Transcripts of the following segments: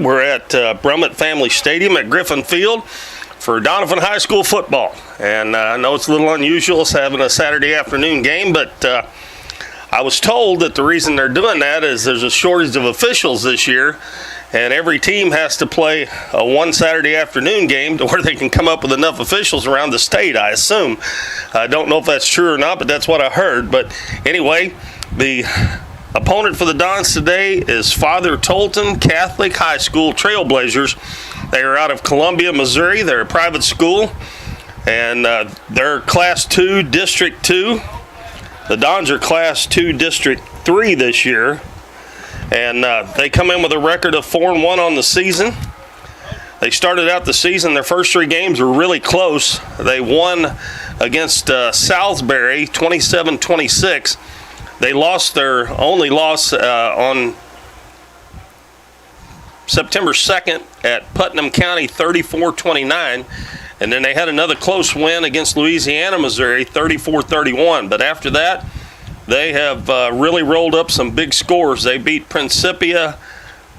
We're at Brummett Family Stadium at Griffin Field for Doniphan High School football. And I know it's a little unusual us having a Saturday afternoon game, but I was told that the reason they're doing that is there's a shortage of officials this year, and every team has to play a one Saturday afternoon game to where they can come up with enough officials around the state, I assume. I don't know if that's true or not, but that's what I heard. But anyway, the opponent for the Dons today is Father Tolton Catholic High School Trailblazers. They are out of Columbia, Missouri. They're a private school, and they're Class 2, District 2. The Dons are Class 2, District 3 this year, and they come in with a record of 4-1 on the season. They started out the season, their first three games were really close. They won against Salisbury 27-26. They lost their only loss on September 2nd at Putnam County 34-29. And then they had another close win against Louisiana, Missouri 34-31. But after that, they have really rolled up some big scores. They beat Principia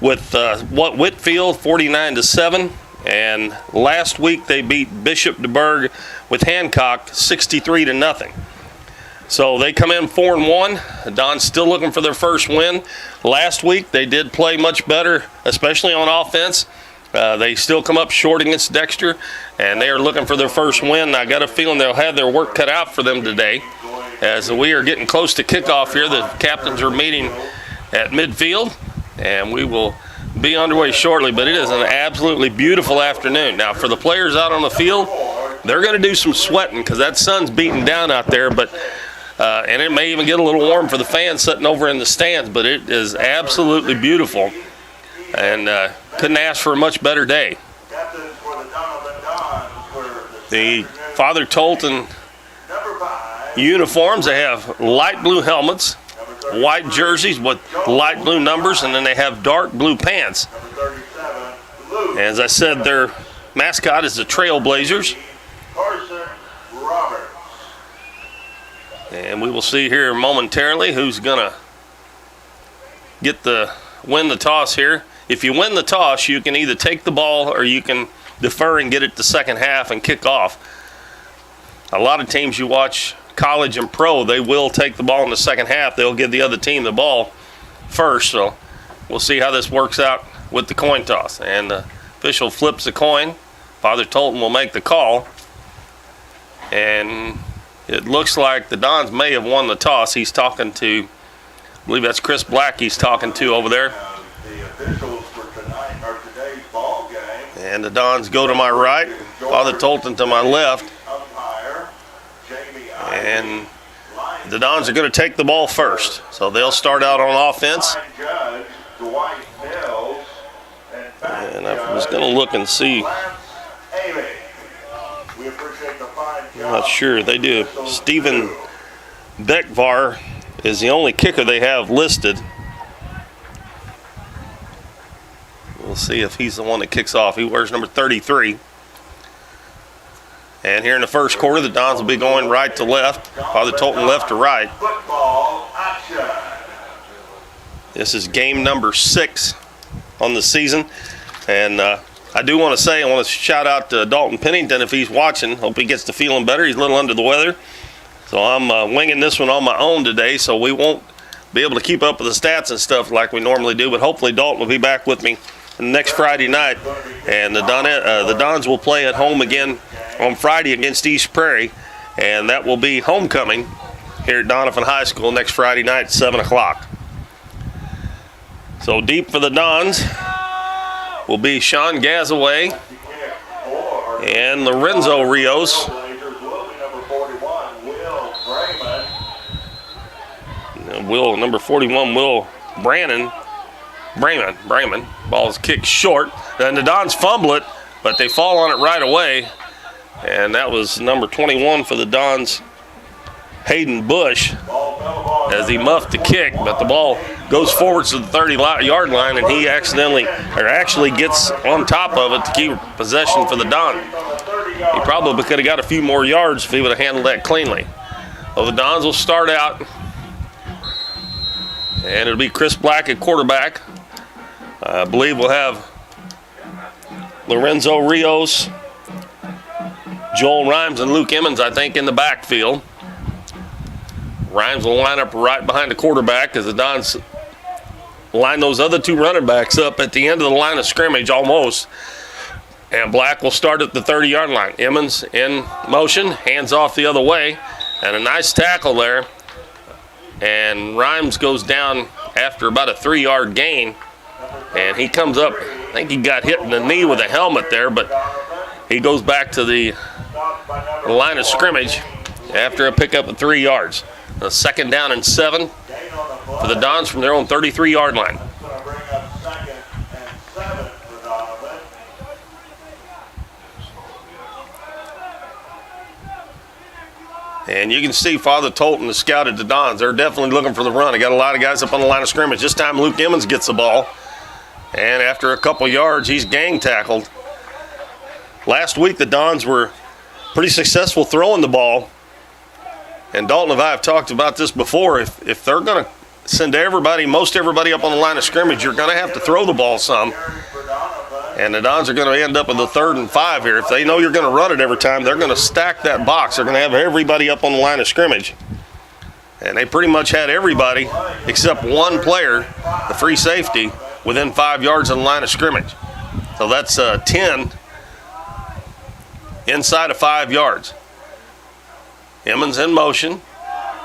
with Whitfield 49-7. And last week they beat Bishop DeBerg with Hancock 63-0. So they come in 4-1. The Dons still looking for their first win. Last week they did play much better, especially on offense. They still come up short against Dexter, and they are looking for their first win. I got a feeling they'll have their work cut out for them today. As we are getting close to kickoff here, the captains are meeting at midfield, and we will be underway shortly. But it is an absolutely beautiful afternoon. Now, for the players out on the field, they're going to do some sweating because that sun's beating down out there, but and it may even get a little warm for the fans sitting over in the stands, but it is absolutely beautiful, and couldn't ask for a much better day. The Father Tolton uniforms, they have light blue helmets, white jerseys with light blue numbers, and then they have dark blue pants. As I said, their mascot is the Trailblazers. And we will see here momentarily who's going to win the toss here. If you win the toss, you can either take the ball or you can defer and get it the second half and kick off. A lot of teams you watch, college and pro, they will take the ball in the second half. They'll give the other team the ball first. So we'll see how this works out with the coin toss. And the official flips the coin. Father Tolton will make the call. And it looks like the Dons may have won the toss. He's talking to, I believe that's Chris Black he's talking to over there. And the Dons go to my right, Father Tolton to my left. And the Dons are going to take the ball first. So they'll start out on offense. And I was going to look and see. I'm not sure. They do. Stephen Beckvar is the only kicker they have listed. We'll see if he's the one that kicks off. He wears number 33. And here in the first quarter, the Dons will be going right to left. Father Tolton left to right. This is game number 6 on the season. And I do want to say, I want to shout out to Dalton Pennington if he's watching. Hope he gets to feeling better. He's a little under the weather. So I'm winging this one on my own today, so we won't be able to keep up with the stats and stuff like we normally do. But hopefully Dalton will be back with me next Friday night. And the Dons will play at home again on Friday against East Prairie. And that will be homecoming here at Doniphan High School next Friday night at 7 o'clock. So deep for the Dons will be Sean Gazaway and Lorenzo Rios. Number 41, Will Brayman. Ball's kicked short. Then the Dons fumble it, but they fall on it right away. And that was number 21 for the Dons, Hayden Bush, as he muffed the kick, but the ball goes forwards to the 30-yard line, and he actually gets on top of it to keep possession for the Dons. He probably could have got a few more yards if he would have handled that cleanly. So the Dons will start out, and it'll be Chris Black at quarterback. I believe we'll have Lorenzo Rios, Joel Rhymes, and Luke Emmons, I think, in the backfield. Rhymes will line up right behind the quarterback as the Dons line those other two running backs up at the end of the line of scrimmage almost. And Black will start at the 30-yard line. Emmons in motion, hands off the other way, and a nice tackle there. And Rhymes goes down after about a 3-yard gain. And he comes up, I think he got hit in the knee with a helmet there, but he goes back to the line of scrimmage after a pickup of 3 yards. A 2nd down and 7 for the Dons from their own 33-yard line. And you can see Father Tolton has scouted the Dons. They're definitely looking for the run. They got a lot of guys up on the line of scrimmage. This time Luke Emmons gets the ball. And after a couple yards, he's gang tackled. Last week, the Dons were pretty successful throwing the ball. And Dalton and I have talked about this before. If they're going to send most everybody up on the line of scrimmage, you're going to have to throw the ball some. And the Dons are going to end up with a 3rd and 5 here. If they know you're going to run it every time, they're going to stack that box. They're going to have everybody up on the line of scrimmage. And they pretty much had everybody except one player, the free safety, within 5 yards of the line of scrimmage. So that's 10 inside of 5 yards. Emmons in motion,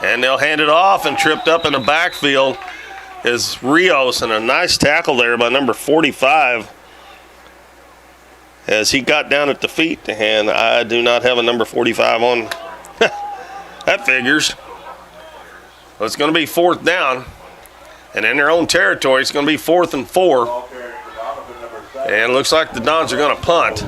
and they'll hand it off, and tripped up in the backfield is Rios, and a nice tackle there by number 45 as he got down at the feet, and I do not have a number 45 on. That figures. Well, it's going to be 4th down, and in their own territory, it's going to be 4th and 4. And it looks like the Dons are going to punt.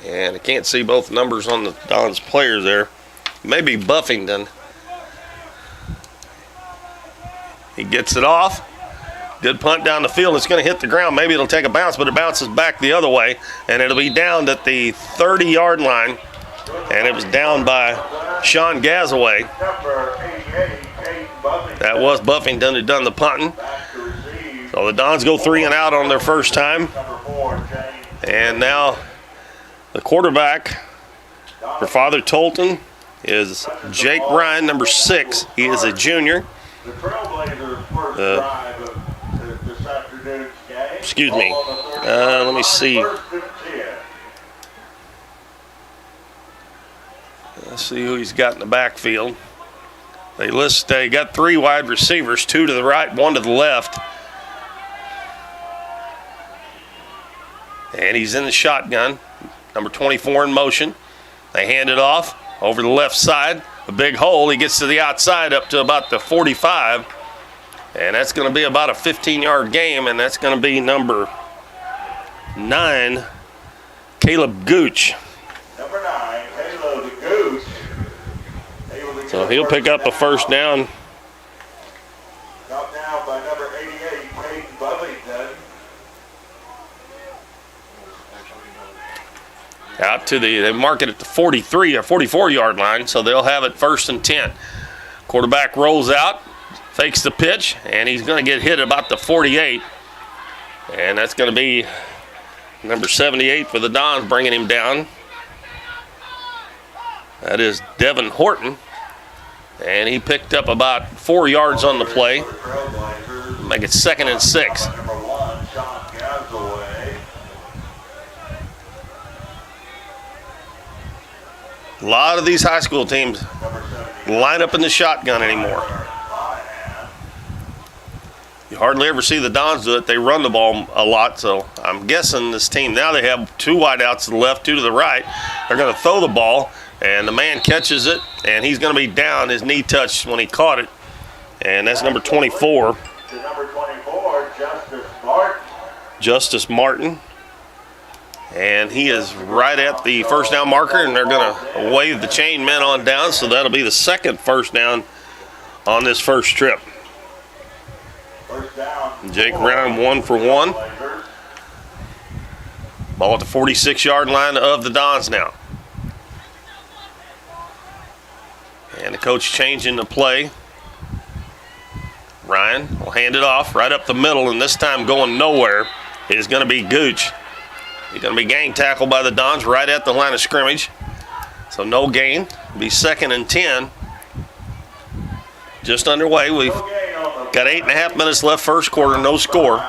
And I can't see both numbers on the Dons players there. Maybe Buffington. He gets it off. Good punt down the field. It's going to hit the ground. Maybe it'll take a bounce, but it bounces back the other way. And it'll be down at the 30-yard line. And it was down by Sean Gazaway. That was Buffington who'd done the punting. So the Dons go 3 and out on their first time. And now the quarterback for Father Tolton is Jake Ryan, number 6. He is a junior. The Trailblazers' first drive of this afternoon's game. Excuse me. Let me see. Let's see who he's got in the backfield. They got 3 wide receivers, 2 to the right, 1 to the left. And he's in the shotgun. Number 24 in motion. They hand it off over the left side. A big hole. He gets to the outside up to about the 45. And that's going to be about a 15-yard game, and that's going to be number 9, Caleb Gooch. Number 9, Caleb Gooch. So he'll pick up a first down. Got down by number 88, Peyton Buffington. Out to they mark it at the 43 or 44-yard line, so they'll have it 1st and 10. Quarterback rolls out, fakes the pitch, and he's going to get hit about the 48. And that's going to be number 78 for the Dons, bringing him down. That is Devin Horton. And he picked up about 4 yards on the play. Make it 2nd and 6. Number 1, Sean Gazaway. A lot of these high school teams line up in the shotgun anymore. You hardly ever see the Dons do it. They run the ball a lot, so I'm guessing this team, now they have 2 wideouts to the left, 2 to the right. They're going to throw the ball, and the man catches it, and he's going to be down. His knee touched when he caught it, and that's number 24. To number 24, Justice Martin. And he is right at the first down marker, and they're going to wave the chain men on down, so that'll be the 2nd first down on this first trip. First down. Jake Ryan 1 for 1. Ball at the 46-yard line of the Dons now. And the coach changing the play. Ryan will hand it off right up the middle, and this time going nowhere is going to be Gooch. He's going to be gang tackled by the Dons right at the line of scrimmage. So no gain. It'll be 2nd and 10. Just underway. We've got 8.5 minutes left first quarter, no score.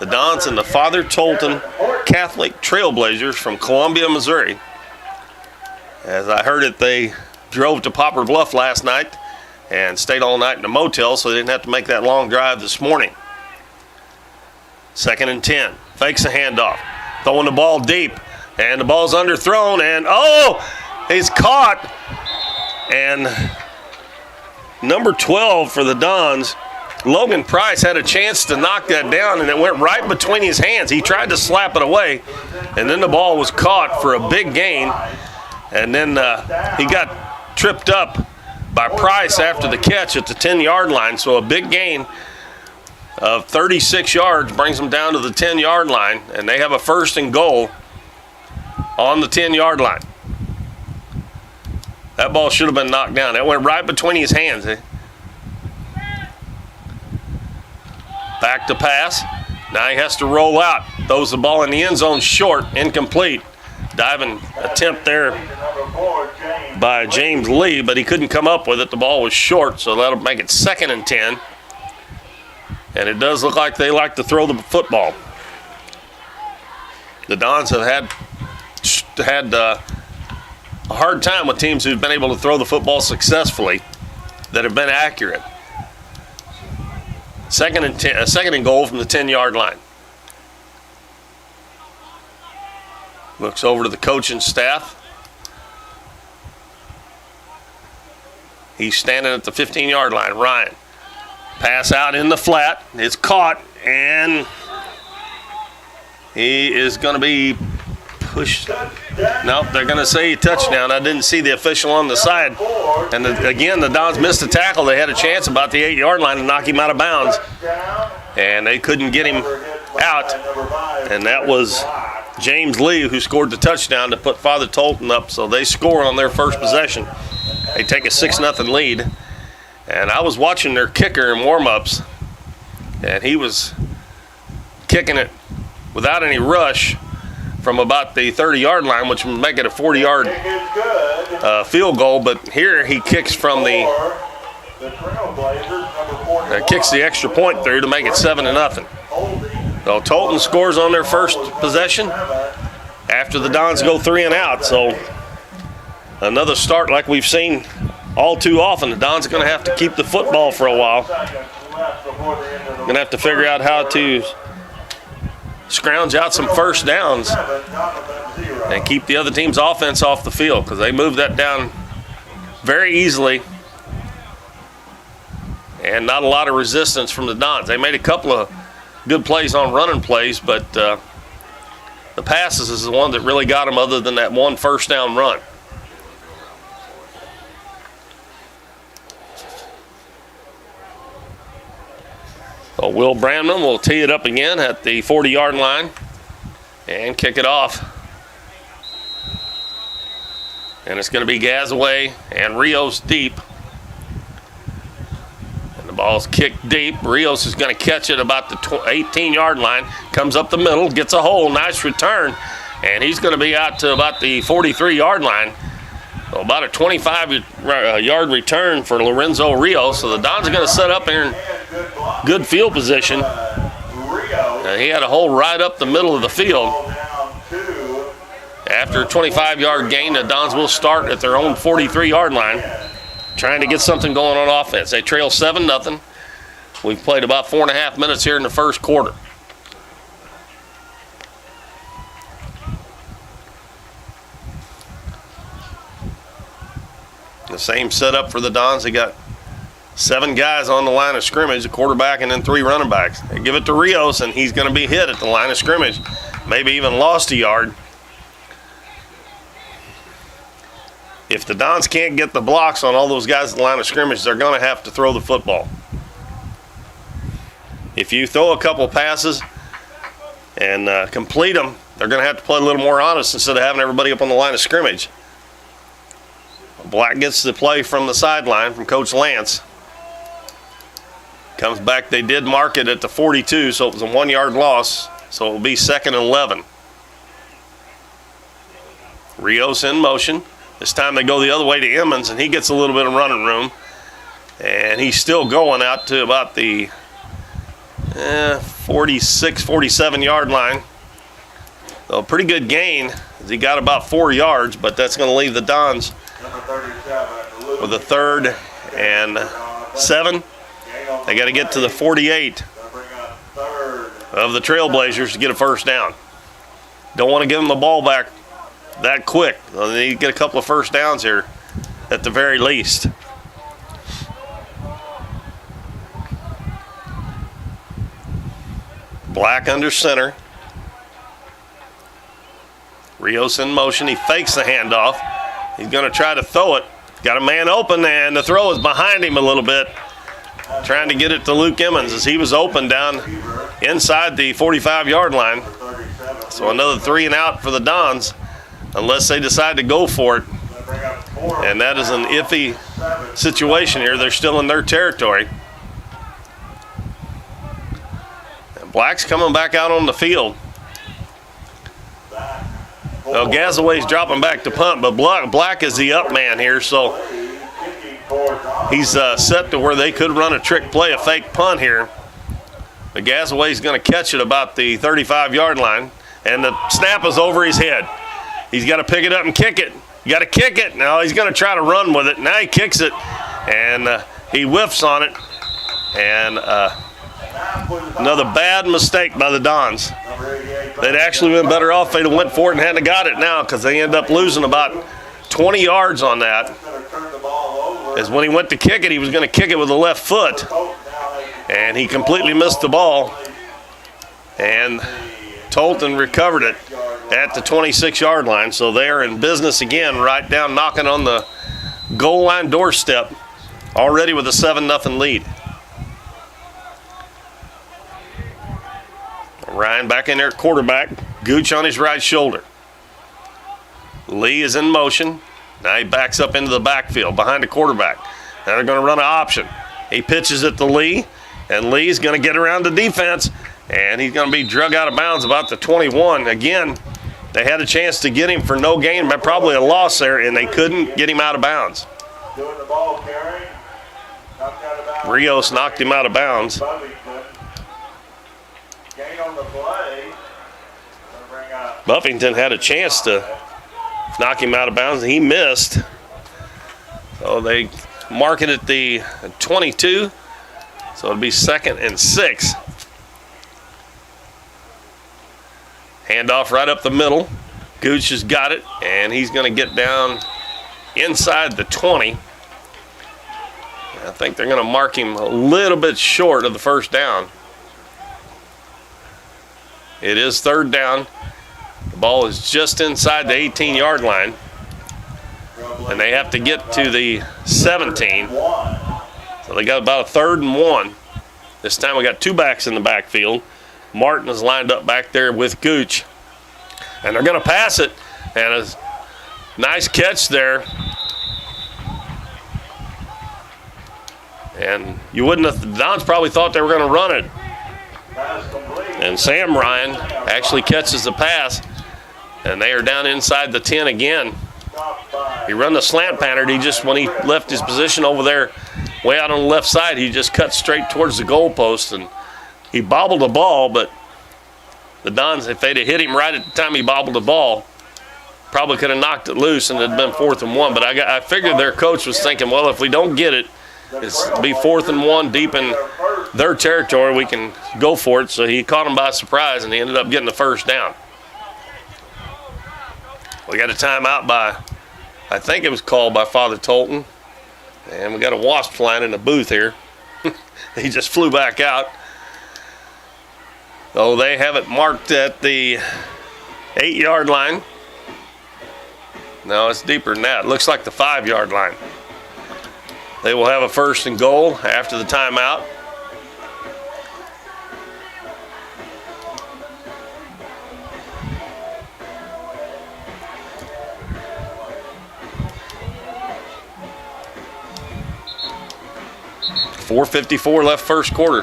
The Dons and the Father Tolton Catholic Trailblazers from Columbia, Missouri. As I heard it, they drove to Poplar Bluff last night and stayed all night in a motel, so they didn't have to make that long drive this morning. 2nd and 10. Fakes a handoff. Throwing the ball deep. And the ball's underthrown. And, he's caught. And number 12 for the Dons, Logan Price, had a chance to knock that down, and it went right between his hands. He tried to slap it away, and then the ball was caught for a big gain. And then he got tripped up by Price after the catch at the 10-yard line. So a big gain of 36 yards brings them down to the 10-yard line, and they have a 1st and goal on the 10-yard line. That ball should have been knocked down. It went right between his hands. Back to pass. Now he has to roll out. Throws the ball in the end zone short, incomplete. Diving attempt there by James Lee, but he couldn't come up with it. The ball was short, so that'll make it 2nd and 10. And it does look like they like to throw the football. The Dons have had a hard time with teams who've been able to throw the football successfully that have been accurate. 2nd and goal from the 10-yard line. Looks over to the coaching staff. He's standing at the 15-yard line. Ryan. Pass out in the flat. It's caught, and he is going to be pushed. Nope, they're going to say touchdown. I didn't see the official on the side. And again, the Dons missed a tackle. They had a chance about the 8-yard line to knock him out of bounds, and they couldn't get him out. And that was James Lee who scored the touchdown to put Father Tolton up. So they score on their first possession. They take a 6-0 lead. And I was watching their kicker in warm-ups, and he was kicking it without any rush from about the 30-yard line, which would make it a 40-yard field goal. But here he kicks from kicks the extra point through to make it 7-0. So Tolton scores on their first possession after the Dons go 3 and out. So another start like we've seen all too often. The Dons are going to have to keep the football for a while. Going to have to figure out how to scrounge out some first downs and keep the other team's offense off the field, because they moved that down very easily and not a lot of resistance from the Dons. They made a couple of good plays on running plays, but the passes is the one that really got them, other than that one first down run. So Will Brandman will tee it up again at the 40-yard line and kick it off. And it's going to be Gazaway and Rios deep. And the ball's kicked deep. Rios is going to catch it about the 18-yard line. Comes up the middle, gets a hole, nice return. And he's going to be out to about the 43-yard line. So about a 25-yard return for Lorenzo Rios. So the Dons are going to set up here in good field position. He had a hole right up the middle of the field. After a 25-yard gain, the Dons will start at their own 43-yard line, trying to get something going on offense. They trail 7-0. We've played about 4.5 minutes here in the first quarter. The same setup for the Dons. They got 7 guys on the line of scrimmage, a quarterback and then 3 running backs. They give it to Rios, and he's going to be hit at the line of scrimmage. Maybe even lost a yard. If the Dons can't get the blocks on all those guys at the line of scrimmage, they're going to have to throw the football. If you throw a couple passes and complete them, they're going to have to play a little more honest instead of having everybody up on the line of scrimmage. Black gets the play from the sideline from Coach Lance. Comes back. They did mark it at the 42, so it was a 1-yard loss. So it will be 2nd and 11. Rios in motion. This time they go the other way to Emmons, and he gets a little bit of running room. And he's still going out to about the 46, 47-yard line. So a pretty good gain. He got about 4 yards, but that's going to leave the Dons with a 3rd and 7. They got to get to the 48 of the Trailblazers to get a first down. Don't want to give them the ball back that quick. They need to get a couple of first downs here at the very least. Black under center. Rios in motion. He fakes the handoff. He's going to try to throw it. Got a man open, and the throw is behind him a little bit. Trying to get it to Luke Emmons as he was open down inside the 45-yard line. So another 3 and out for the Dons unless they decide to go for it. And that is an iffy situation here. They're still in their territory. And Black's coming back out on the field. Well, Gazaway's dropping back to punt, but Black is the up man here, so he's set to where they could run a trick play, a fake punt here. But Gazaway's going to catch it about the 35-yard line, and the snap is over his head. He's got to pick it up and kick it. You got to kick it. Now he's going to try to run with it. Now he kicks it, and he whiffs on it. And another bad mistake by the Dons. They'd actually been better off if they'd have went for it and hadn't got it now, because they end up losing about 20 yards on that. As when he went to kick it, he was going to kick it with the left foot, and he completely missed the ball. And Tolton recovered it at the 26-yard line, so they are in business again, right down knocking on the goal line doorstep, already with a 7-0 lead. Ryan back in there at quarterback. Gooch on his right shoulder. Lee is in motion. Now he backs up into the backfield behind the quarterback. Now they're going to run an option. He pitches it to Lee, and Lee's going to get around the defense, and he's going to be drug out of bounds about the 21. Again, they had a chance to get him for no gain, but probably a loss there, and they couldn't get him out of bounds. Rios knocked him out of bounds. Buffington had a chance to knock him out of bounds, and he missed. So they mark it at the 22. So it'll be 2nd and 6. Handoff right up the middle. Gooch has got it, and he's going to get down inside the 20. I think they're going to mark him a little bit short of the first down. It is 3rd down. The ball is just inside the 18-yard line. And they have to get to the 17. So they got about a 3rd and 1. This time we got 2 backs in the backfield. Martin is lined up back there with Gooch. And they're going to pass it. And a nice catch there. And you wouldn't have, the Dons probably thought they were going to run it. And Sam Ryan actually catches the pass, and they are down inside the 10 again. He run the slant pattern. He just, when he left his position over there way out on the left side, he just cut straight towards the goalpost, and he bobbled the ball, but the Dons, if they'd have hit him right at the time he bobbled the ball, probably could have knocked it loose and it'd been 4th and 1. But I figured their coach was thinking, well, if we don't get it, it's be 4th and 1 deep in their territory, we can go for it. So he caught him by surprise, and he ended up getting the first down. We got a timeout by, I think it was called by Father Tolton. And we got a wasp flying in the booth here. He just flew back out. So they have it marked at the 8-yard line. No, it's deeper than that. It looks like the 5-yard line. They will have a 1st and goal after the timeout. 4:54 left first quarter.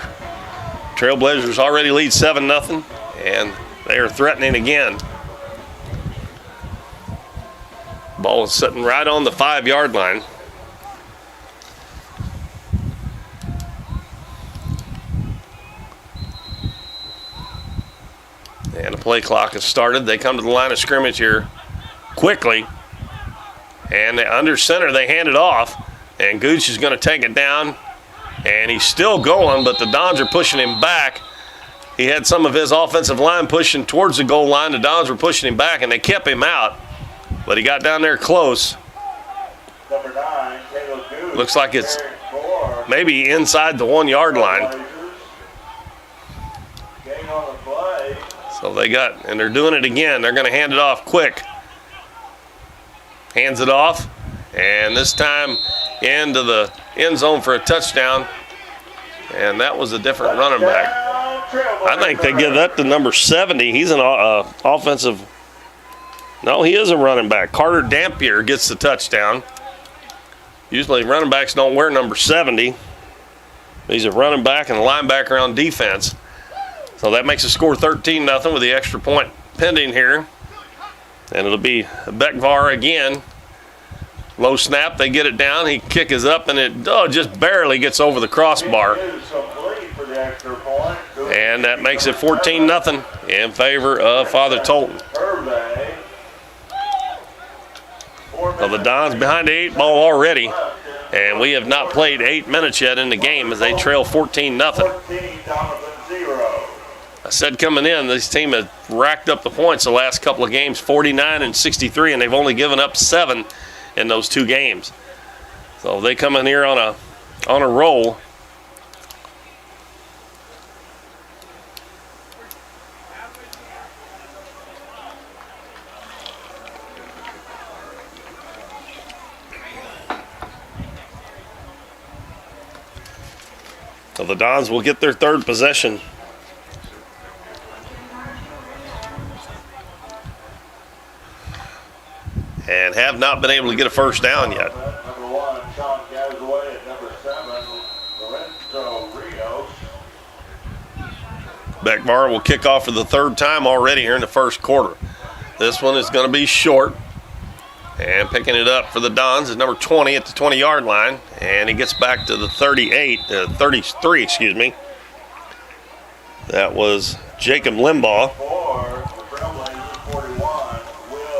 Trailblazers already lead 7-0, and they are threatening again. Ball is sitting right on the 5-yard line. And the play clock has started. They come to the line of scrimmage here quickly. And under center, they hand it off. And Gooch is going to take it down. And he's still going, but the Dons are pushing him back. He had some of his offensive line pushing towards the goal line. The Dons were pushing him back, and they kept him out. But he got down there close. Number 9, Caleb Gooch. Looks like it's maybe inside the 1-yard line. Gain on the play. So they got, and they're doing it again. They're going to hand it off quick. Hands it off, and this time into the end zone for a touchdown. And that was a different running back. I think they give that to number 70. He's an offensive. No, he is a running back. Carter Dampier gets the touchdown. Usually running backs don't wear number 70. He's a running back and a linebacker on defense. So that makes the score 13-0 with the extra point pending here. And it'll be Beckvar again. Low snap, they get it down. He kick is up, and it just barely gets over the crossbar. And that makes it 14-0 in favor of Father Tolton. So the Dons behind the 8 ball already, and we have not played 8 minutes yet in the game as they trail 14-0. I said coming in, this team has racked up the points the last couple of games, 49 and 63, and they've only given up 7 in those 2 games. So they come in here on a roll. So the Dons will get their 3rd possession. And have not been able to get a first down yet. Number 1, Sean Gazaway, at number 7, Lorenzo Rios. Beckvar will kick off for the 3rd time already here in the first quarter. This one is going to be short. And picking it up for the Dons is number 20 at the 20-yard line. And he gets back to the 33, excuse me. That was Jacob Limbaugh.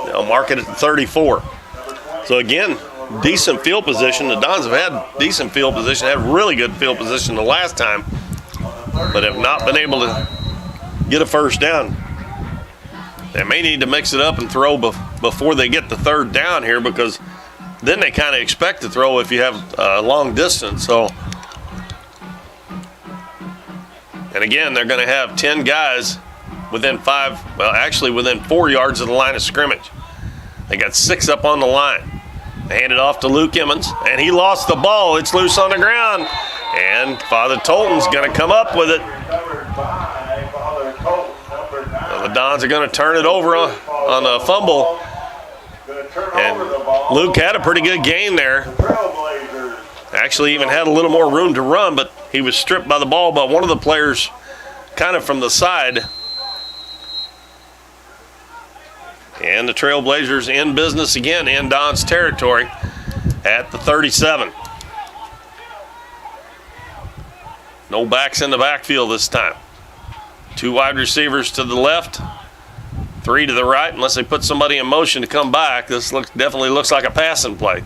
They'll mark it at the 34. So again, decent field position. The Dons have had decent field position, had really good field position the last time, but have not been able to get a first down. They may need to mix it up and throw before they get the 3rd down here, because then they kind of expect to throw if you have a long distance. So, and again, they're going to have 10 guys within 4 yards of the line of scrimmage. They got 6 up on the line. They hand it off to Luke Emmons, and he lost the ball. It's loose on the ground, and Father Tolton's going to come up with it. Well, the Dons are going to turn it over on a fumble, and Luke had a pretty good game there. Actually even had a little more room to run, but he was stripped by the ball by one of the players kind of from the side. And the Trailblazers in business again in Don's territory at the 37. No backs in the backfield this time. 2 wide receivers to the left, 3 to the right, unless they put somebody in motion to come back. This definitely looks like a passing play.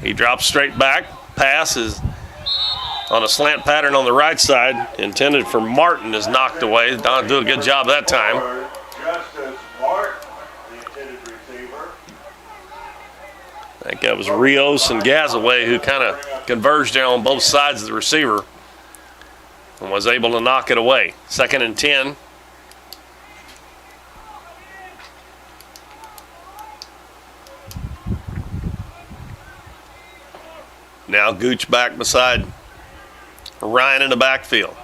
He drops straight back. Pass is on a slant pattern on the right side, intended for Martin, is knocked away. Don do a good job that time. I think that was Rios and Gazaway who kind of converged there on both sides of the receiver and was able to knock it away. 2nd and 10. Now Gooch back beside Ryan in the backfield.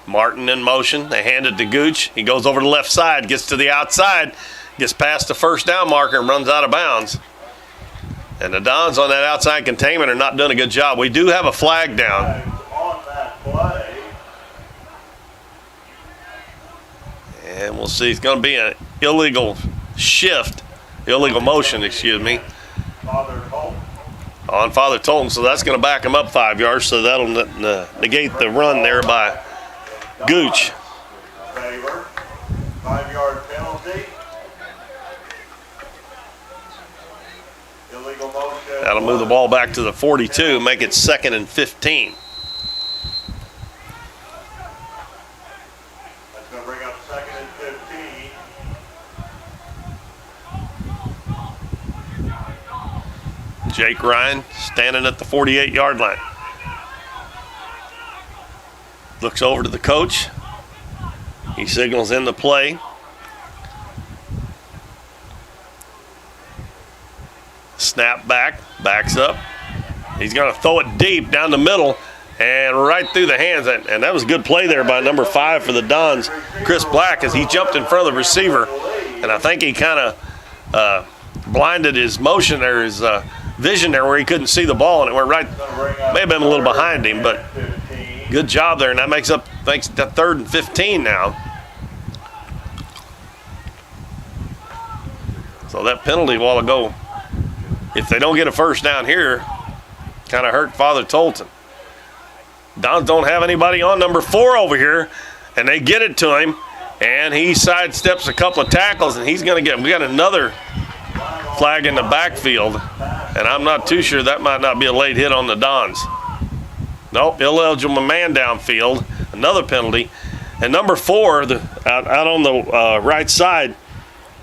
Martin in motion. They hand it to Gooch. He goes over to the left side, gets to the outside, gets past the first down marker and runs out of bounds. And the Dons on that outside containment are not doing a good job. We do have a flag down. On that play. And we'll see. It's going to be an illegal motion, excuse me, Father Tolton. on Father Tolton. So that's going to back him up 5 yards. So that'll negate the run there by Gooch. Favor. 5-yard penalty. Illegal motion. That'll move the ball back to the 42, make it 2nd and 15. That's going to bring up 2nd and 15. Jake Ryan standing at the 48-yard line. Looks over to the coach. He signals in the play. Snap back, backs up. He's going to throw it deep down the middle and right through the hands. And that was a good play there by number 5 for the Dons, Chris Black, as he jumped in front of the receiver. And I think he kind of blinded his motion there, his vision there, where he couldn't see the ball, and it went right. May have been a little behind him, but good job there. And that makes that 3rd and 15 now. So that penalty a while ago, if they don't get a first down here, kind of hurt Father Tolton. Dons don't have anybody on number 4 over here, and they get it to him, and he sidesteps a couple of tackles, and he's going to we got another flag in the backfield, and I'm not too sure that might not be a late hit on the Dons. Nope, illegible man downfield, another penalty. And number 4, out on the right side,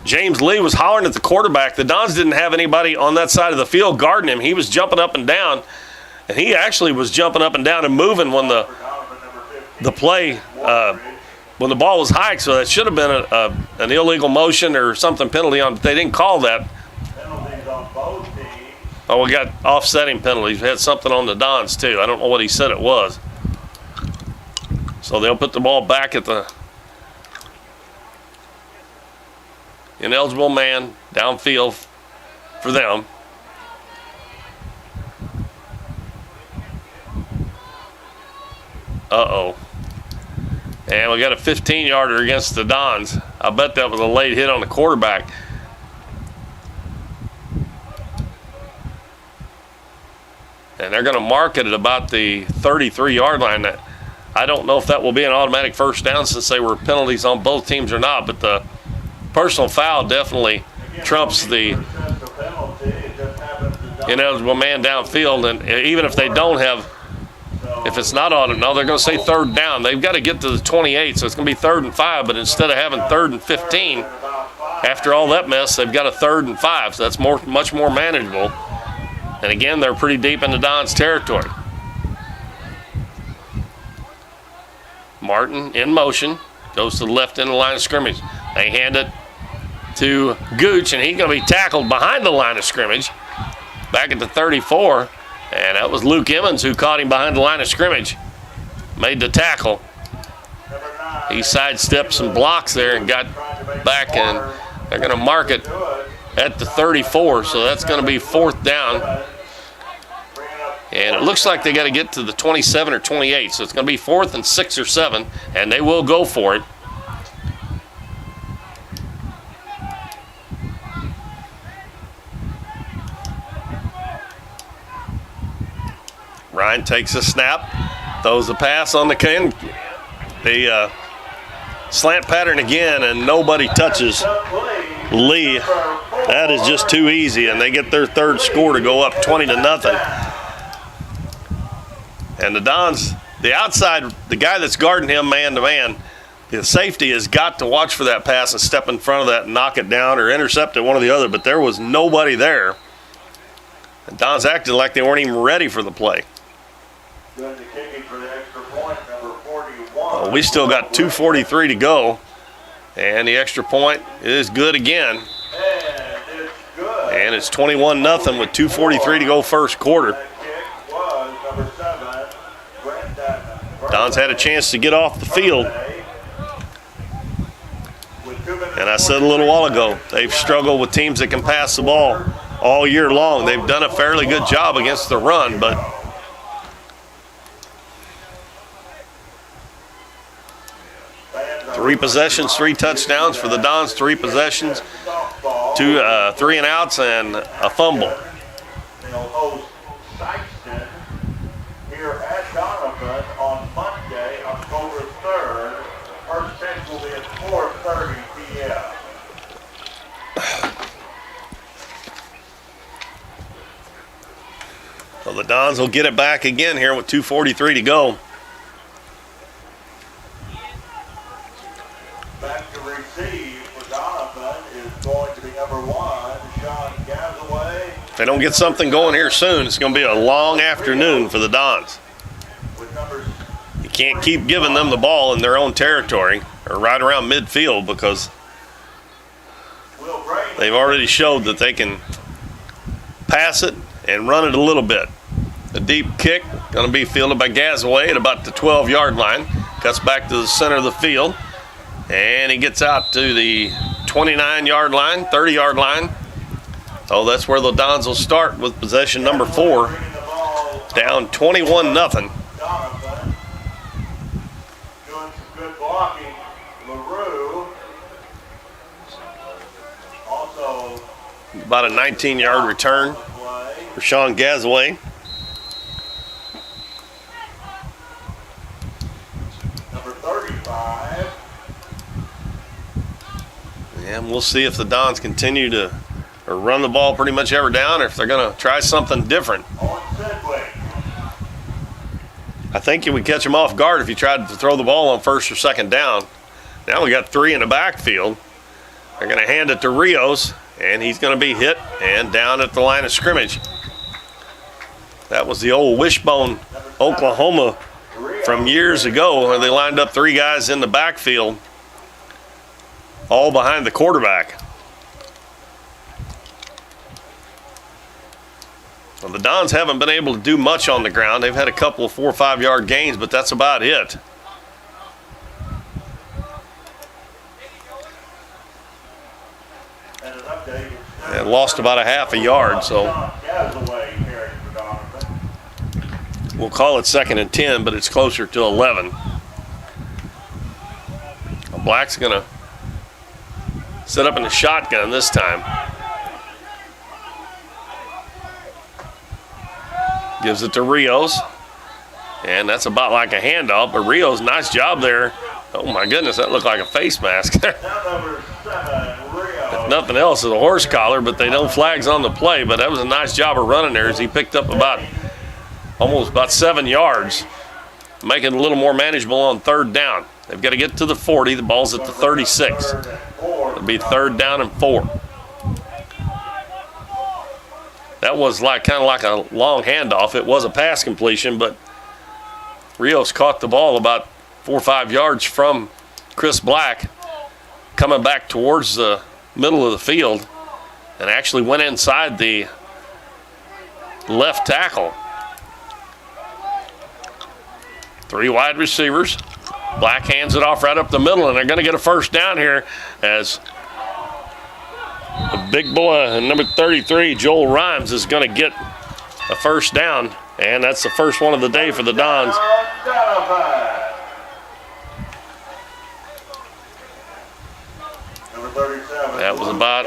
James Lee was hollering at the quarterback. The Dons didn't have anybody on that side of the field guarding him. He was jumping up and down, and he actually was jumping up and down and moving when the play, when the ball was hiked. So that should have been an illegal motion or something penalty on, but they didn't call that. Penalties on both teams. Oh, we got offsetting penalties. We had something on the Dons too. I don't know what he said it was. So they'll put the ball back at the ineligible man downfield for them. Uh-oh. And we got a 15-yarder against the Dons. I bet that was a late hit on the quarterback. And they're going to mark it at about the 33-yard line. I don't know if that will be an automatic first down since they were penalties on both teams or not, but the personal foul definitely trumps the ineligible man downfield. And even if they don't have, if it's not on it, no, they're going to say 3rd down. They've got to get to the 28, so it's going to be 3rd and 5, but instead of having 3rd and 15, after all that mess, they've got a 3rd and 5, so that's much more manageable. And again, they're pretty deep into Don's territory. Martin in motion, goes to the left end of the line of scrimmage. They hand it to Gooch, and he's going to be tackled behind the line of scrimmage, back at the 34. And that was Luke Emmons who caught him behind the line of scrimmage, made the tackle. He sidestepped some blocks there and got back, and they're going to mark it at the 34, so that's going to be 4th down. And it looks like they got to get to the 27 or 28, so it's going to be 4th and 6 or 7, and they will go for it. Ryan takes a snap, throws a pass on the slant pattern again, and nobody touches Lee. That is just too easy, and they get their 3rd score to go up 20-0. And the Dons, the outside, the guy that's guarding him man-to-man, the safety has got to watch for that pass and step in front of that and knock it down or intercept it, one or the other, but there was nobody there. And Dons acted like they weren't even ready for the play. Good to kicking for the extra point, number 41. Well, we still got 2:43 to go, and the extra point is good again. And it's good. And it's 21-0 with 2:43 to go first quarter. That kick was number 7, Brent. Dons had a chance to get off the field. And I said a little while ago, they've struggled with teams that can pass the ball. all year long. They've done a fairly good job against the run, but three possessions, 3 touchdowns for the Dons, 3 possessions, 2 3 and outs, and a fumble. They'll host Sykeston here at Donovan on Monday, October 3rd. First pitch will be at 4:30 p.m. So the Dons will get it back again here with 2:43 to go. Back to receive for Donovan is going to be number 1, Sean Gazaway. If they don't get something going here soon, it's going to be a long afternoon for the Dons. With numbers You can't keep giving them the ball in their own territory or right around midfield, because Will Brady. they've already showed that they can pass it and run it a little bit. A deep kick going to be fielded by Gazaway at about the 12-yard line. Cuts back to the center of the field. And he gets out to the 29-yard line, 30-yard line. Oh, that's where the Dons will start with possession number 4. Down 21-0. Donovan doing some good blocking. LaRue also About a 19-yard return play. for Sean Gazaway. Number 35. And we'll see if the Dons continue to run the ball pretty much every down, or if they're going to try something different. On Sedgwick. I think you would catch them off guard if you tried to throw the ball on first or second down. Now we got 3 in the backfield. They're going to hand it to Rios, and he's going to be hit and down at the line of scrimmage. That was the old Wishbone, Oklahoma from years ago, where they lined up 3 guys in the backfield, all behind the quarterback. Well, the Dons haven't been able to do much on the ground. They've had a couple of 4- or 5-yard gains, but that's about it. And an update. And lost about a half a yard, so Gazaway carrying for Donovan. we'll call it 2nd and 10, but it's closer to 11. Black's going to set up in the shotgun this time. Gives it to Rios. And that's about like a handoff, but Rios, nice job there. Oh my goodness, that looked like a face mask. Now number 7, Rio. If nothing else, is a horse collar, but they don't flags on the play. But that was a nice job of running there, as he picked up almost about 7 yards, making it a little more manageable on 3rd down. They've got to get to the 40. The ball's at the 36. It'll be 3rd down and 4. That was kind of like a long handoff. It was a pass completion, but Rios caught the ball about 4 or 5 yards from Chris Black, coming back towards the middle of the field, and actually went inside the left tackle. 3 wide receivers. Black hands it off right up the middle, and they're going to get a first down here as the big boy, number 33, Joel Rhymes, is going to get a first down, and that's the first one of the day for the Dons. Number 37. That was about,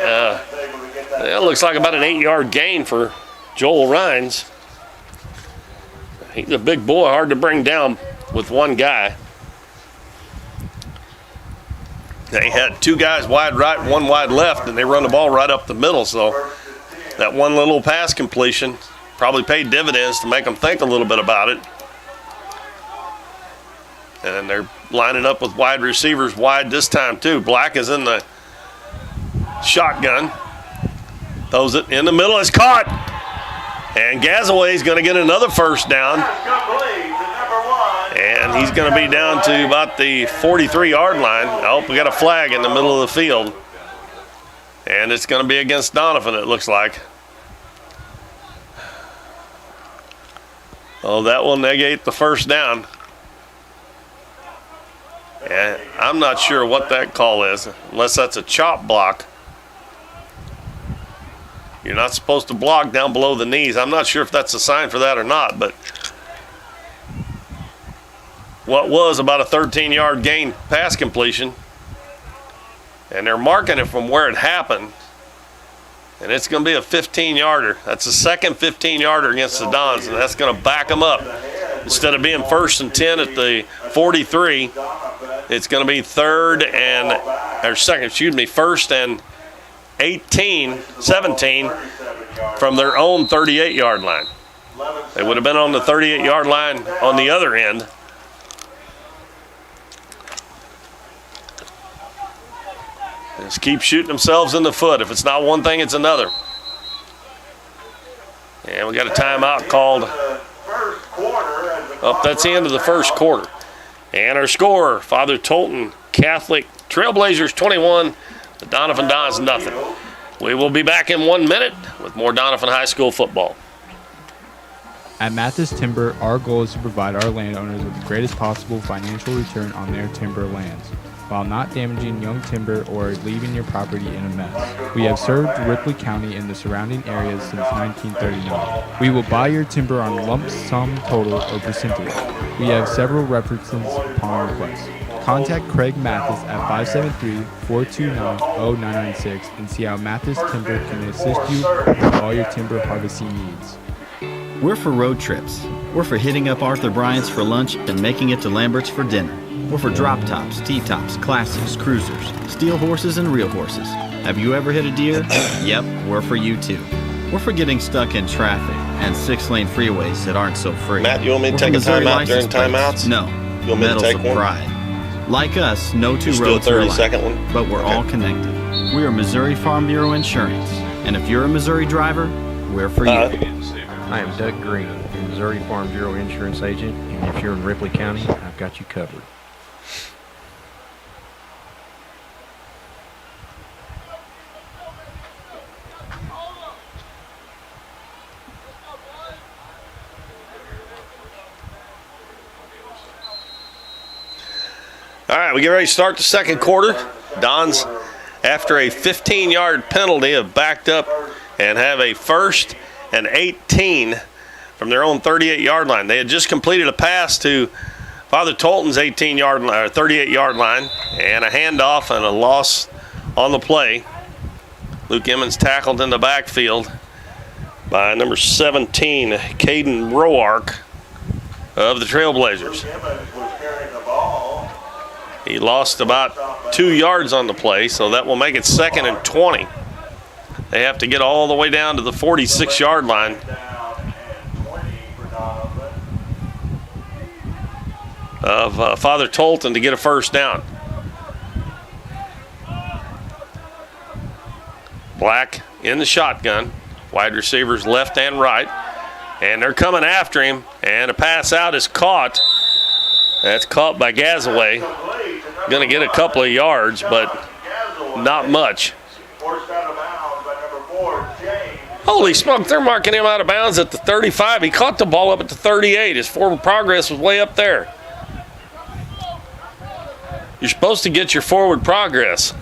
it looks like about an 8-yard gain for Joel Rhymes. He's a big boy, hard to bring down with one guy. They had 2 guys wide right, 1 wide left, and they run the ball right up the middle. So that one little pass completion probably paid dividends to make them think a little bit about it. And they're lining up with wide receivers wide this time too. Black is in the shotgun. Throws it in the middle. It's caught. And Gazaway is going to get another first down. And he's going to be down to about the 43-yard line. Oh, we got a flag in the middle of the field. And it's going to be against Donovan, it looks like. Oh, that will negate the first down. And I'm not sure what that call is, unless that's a chop block. You're not supposed to block down below the knees. I'm not sure if that's a sign for that or not, but what was about a 13-yard gain pass completion, and they're marking it from where it happened, and it's going to be a 15-yarder. That's the second 15-yarder against the Dons, and that's going to back them up. Instead of being 1st and 10 at the 43, it's going to be 1st and 17 from their own 38-yard line. They would have been on the 38-yard line on the other end. Just keep shooting themselves in the foot. If it's not one thing, it's another. And we got a timeout called. Oh, that's the end of the first quarter. And our score, Father Tolton Catholic Trailblazers 21, the Doniphan Dons nothing. We will be back in 1 minute with more Doniphan High School football. At Mathis Timber, our goal is to provide our landowners with the greatest possible financial return on their timber lands, while not damaging young timber or leaving your property in a mess. We have served Ripley County and the surrounding areas since 1939. We will buy your timber on lump sum total or percentage. We have several references upon request. Contact Craig Mathis at 573-429-0996 and see how Mathis Timber can assist you with all your timber harvesting needs. We're for road trips. We're for hitting up Arthur Bryant's for lunch and making it to Lambert's for dinner. We're for drop tops, T-tops, classics, cruisers, steel horses, and real horses. Have you ever hit a deer? Yep, we're for you too. We're for getting stuck in traffic and 6-lane freeways that aren't so free. Matt, you want me to We're take for a Missouri timeout during license plates. timeouts? No. You want me to Medals take of one? pride. Like us, no two Just do a roads are alike, 30-second one? but we're all connected. We are Missouri Farm Bureau Insurance, and if you're a Missouri driver, we're for you. I am Doug Green, Missouri Farm Bureau Insurance Agent, and if you're in Ripley County, I've got you covered. All right, we get ready to start the second quarter. Dons, after a 15-yard penalty, have backed up and have a 1st and 18 from their own 38-yard line. They had just completed a pass to Father Tolton's 18-yard line, or 38-yard line, and a handoff and a loss on the play. Luke Emmons tackled in the backfield by number 17, Caden Roark of the Trailblazers. He lost about 2 yards on the play, so that will make it 2nd and 20. They have to get all the way down to the 46-yard line. Of Father Tolton to get a first down. Black in the shotgun. Wide receivers left and right. And they're coming after him, and a pass out is caught. That's caught by Gazaway. Going to get a couple of yards, but not much. Holy smoke, they're marking him out of bounds at the 35. He caught the ball up at the 38. His forward progress was way up there. You're supposed to get your forward progress.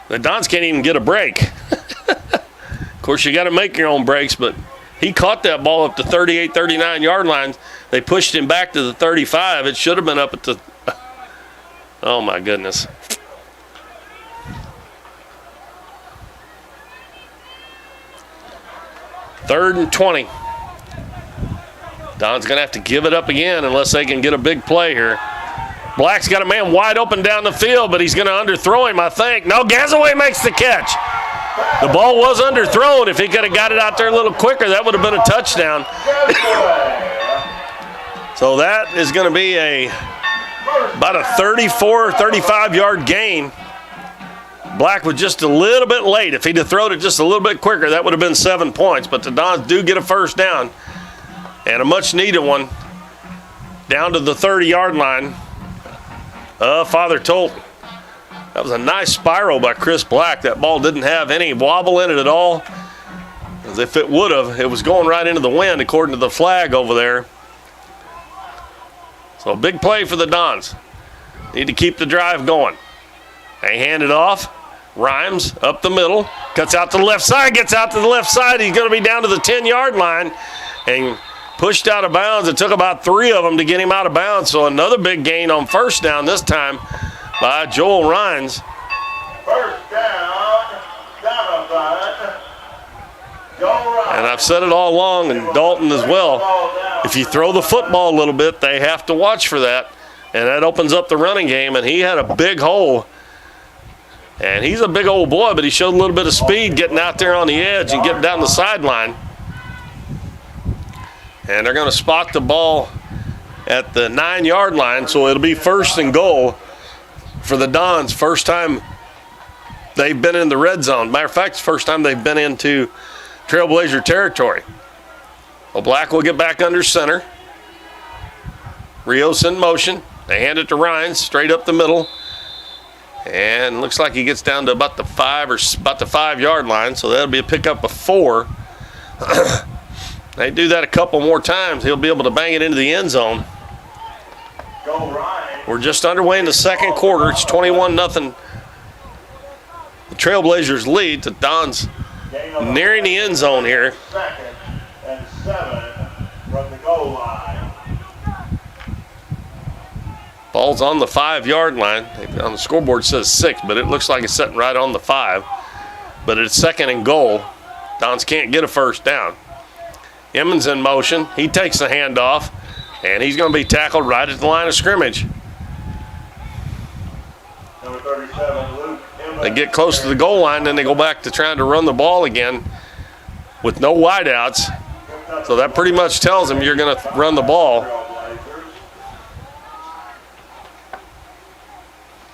The Dons can't even get a break. Of course, you got to make your own breaks, but he caught that ball up to 38, 39-yard line. They pushed him back to the 35. It should have been up at the... Oh, my goodness. Third and 20. Don's going to have to give it up again unless they can get a big play here. Black's got a man wide open down the field, but he's going to underthrow him, I think. No, Gazaway makes the catch. The ball was underthrown. If he could have got it out there a little quicker, that would have been a touchdown. So that is going to be about a 34, 35-yard gain. Black was just a little bit late. If he'd have thrown it just a little bit quicker, that would have been 7 points. But the Dons do get a first down, and a much-needed one down to the 30-yard line of Father Tolton. That was a nice spiral by Chris Black. That ball didn't have any wobble in it at all. As if it would have, it was going right into the wind according to the flag over there. So a big play for the Dons. Need to keep the drive going. They hand it off. Rhymes up the middle, cuts out to the left side, gets out to the left side. He's going to be down to the 10-yard line and pushed out of bounds. It took about 3 of them to get him out of bounds. So another big gain on first down this time by Joel Rhines. First down, Donovan. And I've said it all along, and Dalton as well. If you throw the football a little bit, they have to watch for that. And that opens up the running game, and he had a big hole. And he's a big old boy, but he showed a little bit of speed getting out there on the edge and getting down the sideline. And they're going to spot the ball at the 9-yard line, so it'll be first and goal for the Dons. First time they've been in the red zone. Matter of fact, it's the first time they've been into Trailblazer territory. Well, Black will get back under center. Rios in motion. They hand it to Rhines straight up the middle. And looks like he gets down to about the 5-yard line, so that'll be a pickup of 4. They do that a couple more times, he'll be able to bang it into the end zone. We're just underway in the second quarter. It's 21-0. The Trailblazers lead. The Dons nearing the end zone here. 2nd and 7 from the goal line. Ball's on the 5-yard line. On the scoreboard it says 6, but it looks like it's sitting right on the 5. But it's 2nd and goal. Dons can't get a first down. Emmons in motion. He takes the handoff, and he's going to be tackled right at the line of scrimmage. Number 37, Luke Emmons. They get close to the goal line, then they go back to trying to run the ball again with no wideouts. So that pretty much tells them you're going to run the ball.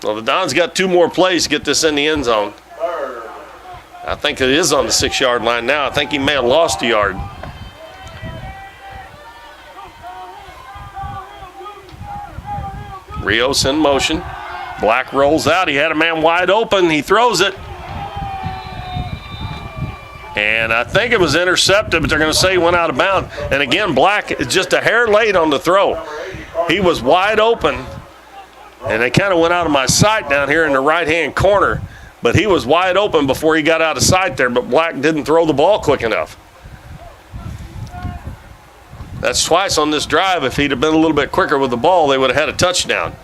Well, the Dons got 2 more plays to get this in the end zone. I think it is on the 6-yard line now. I think he may have lost a yard. Rios in motion. Black rolls out. He had a man wide open. He throws it. And I think it was intercepted, but they're going to say he went out of bounds. And again, Black is just a hair late on the throw. He was wide open. And they kind of went out of my sight down here in the right-hand corner. But he was wide open before he got out of sight there, but Black didn't throw the ball quick enough. That's twice on this drive. If he'd have been a little bit quicker with the ball, they would have had a touchdown.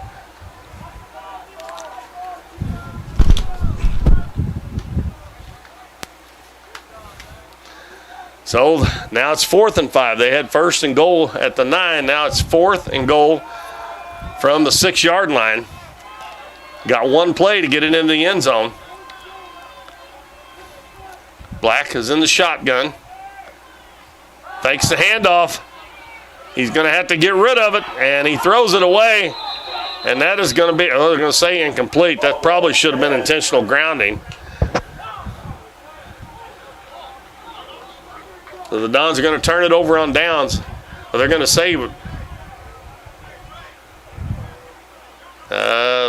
So now it's 4th and 5. They had 1st and goal at the 9. Now it's 4th and goal from the 6-yard line. Got 1 play to get it into the end zone. Black is in the shotgun. Takes the handoff. He's going to have to get rid of it, and he throws it away. And that is going to be, they're going to say incomplete. That probably should have been intentional grounding. So the Dons are going to turn it over on downs. But they're going to say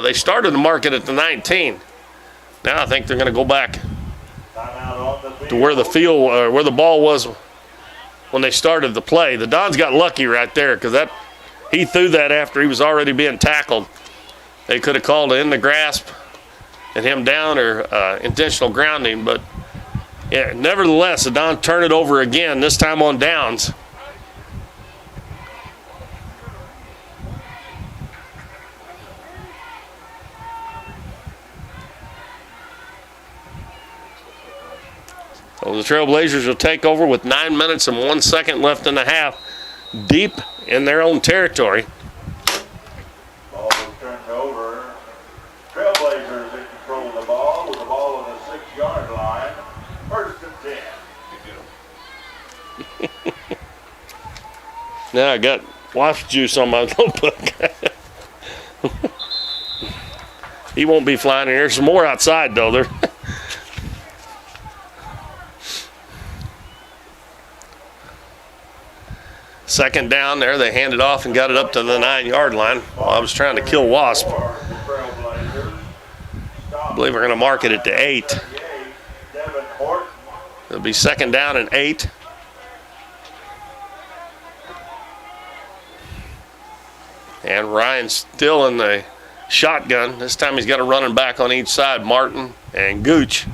they started to mark it at the 19. Now I think they're going to go back to where the field, where the ball was when they started the play. The Dons got lucky right there because he threw that after he was already being tackled. They could have called it in the grasp and him down or intentional grounding, but yeah, nevertheless, the Dons turn it over again, this time on downs. So the Trailblazers will take over with 9 minutes and 1 second left in the half, deep in their own territory. Ball is turned over. Trailblazers in control of the ball with the ball on the 6-yard line. 1st and 10. Now I got wasp juice on my notebook. He won't be flying in here. There's some more outside, though. There. Second down there. They handed off and got it up to the 9-yard line. Well, I was trying to kill Wasp. I believe we're going to mark it at the 8. It'll be 2nd down and 8. And Ryan's still in the shotgun. This time he's got a running back on each side, Martin and Gooch.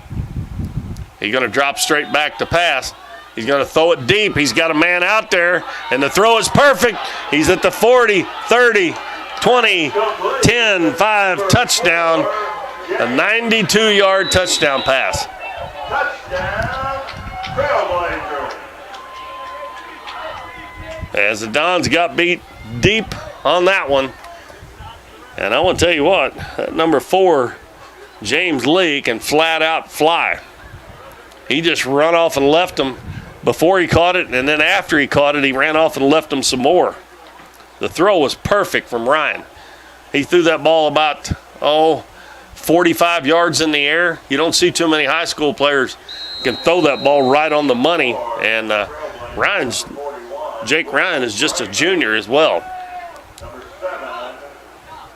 He's going to drop straight back to pass. He's going to throw it deep. He's got a man out there, and the throw is perfect. He's at the 40, 30, 20, 10, 5, touchdown. A 92-yard touchdown pass. Touchdown, Trailblazers. As the Dons got beat deep on that one. And I want to tell you what, that number 4, James Lee, can flat out fly. He just run off and left him before he caught it, and then after he caught it, he ran off and left him some more. The throw was perfect from Ryan. He threw that ball about, 45 yards in the air. You don't see too many high school players can throw that ball right on the money, and Jake Ryan is just a junior as well. Number 7,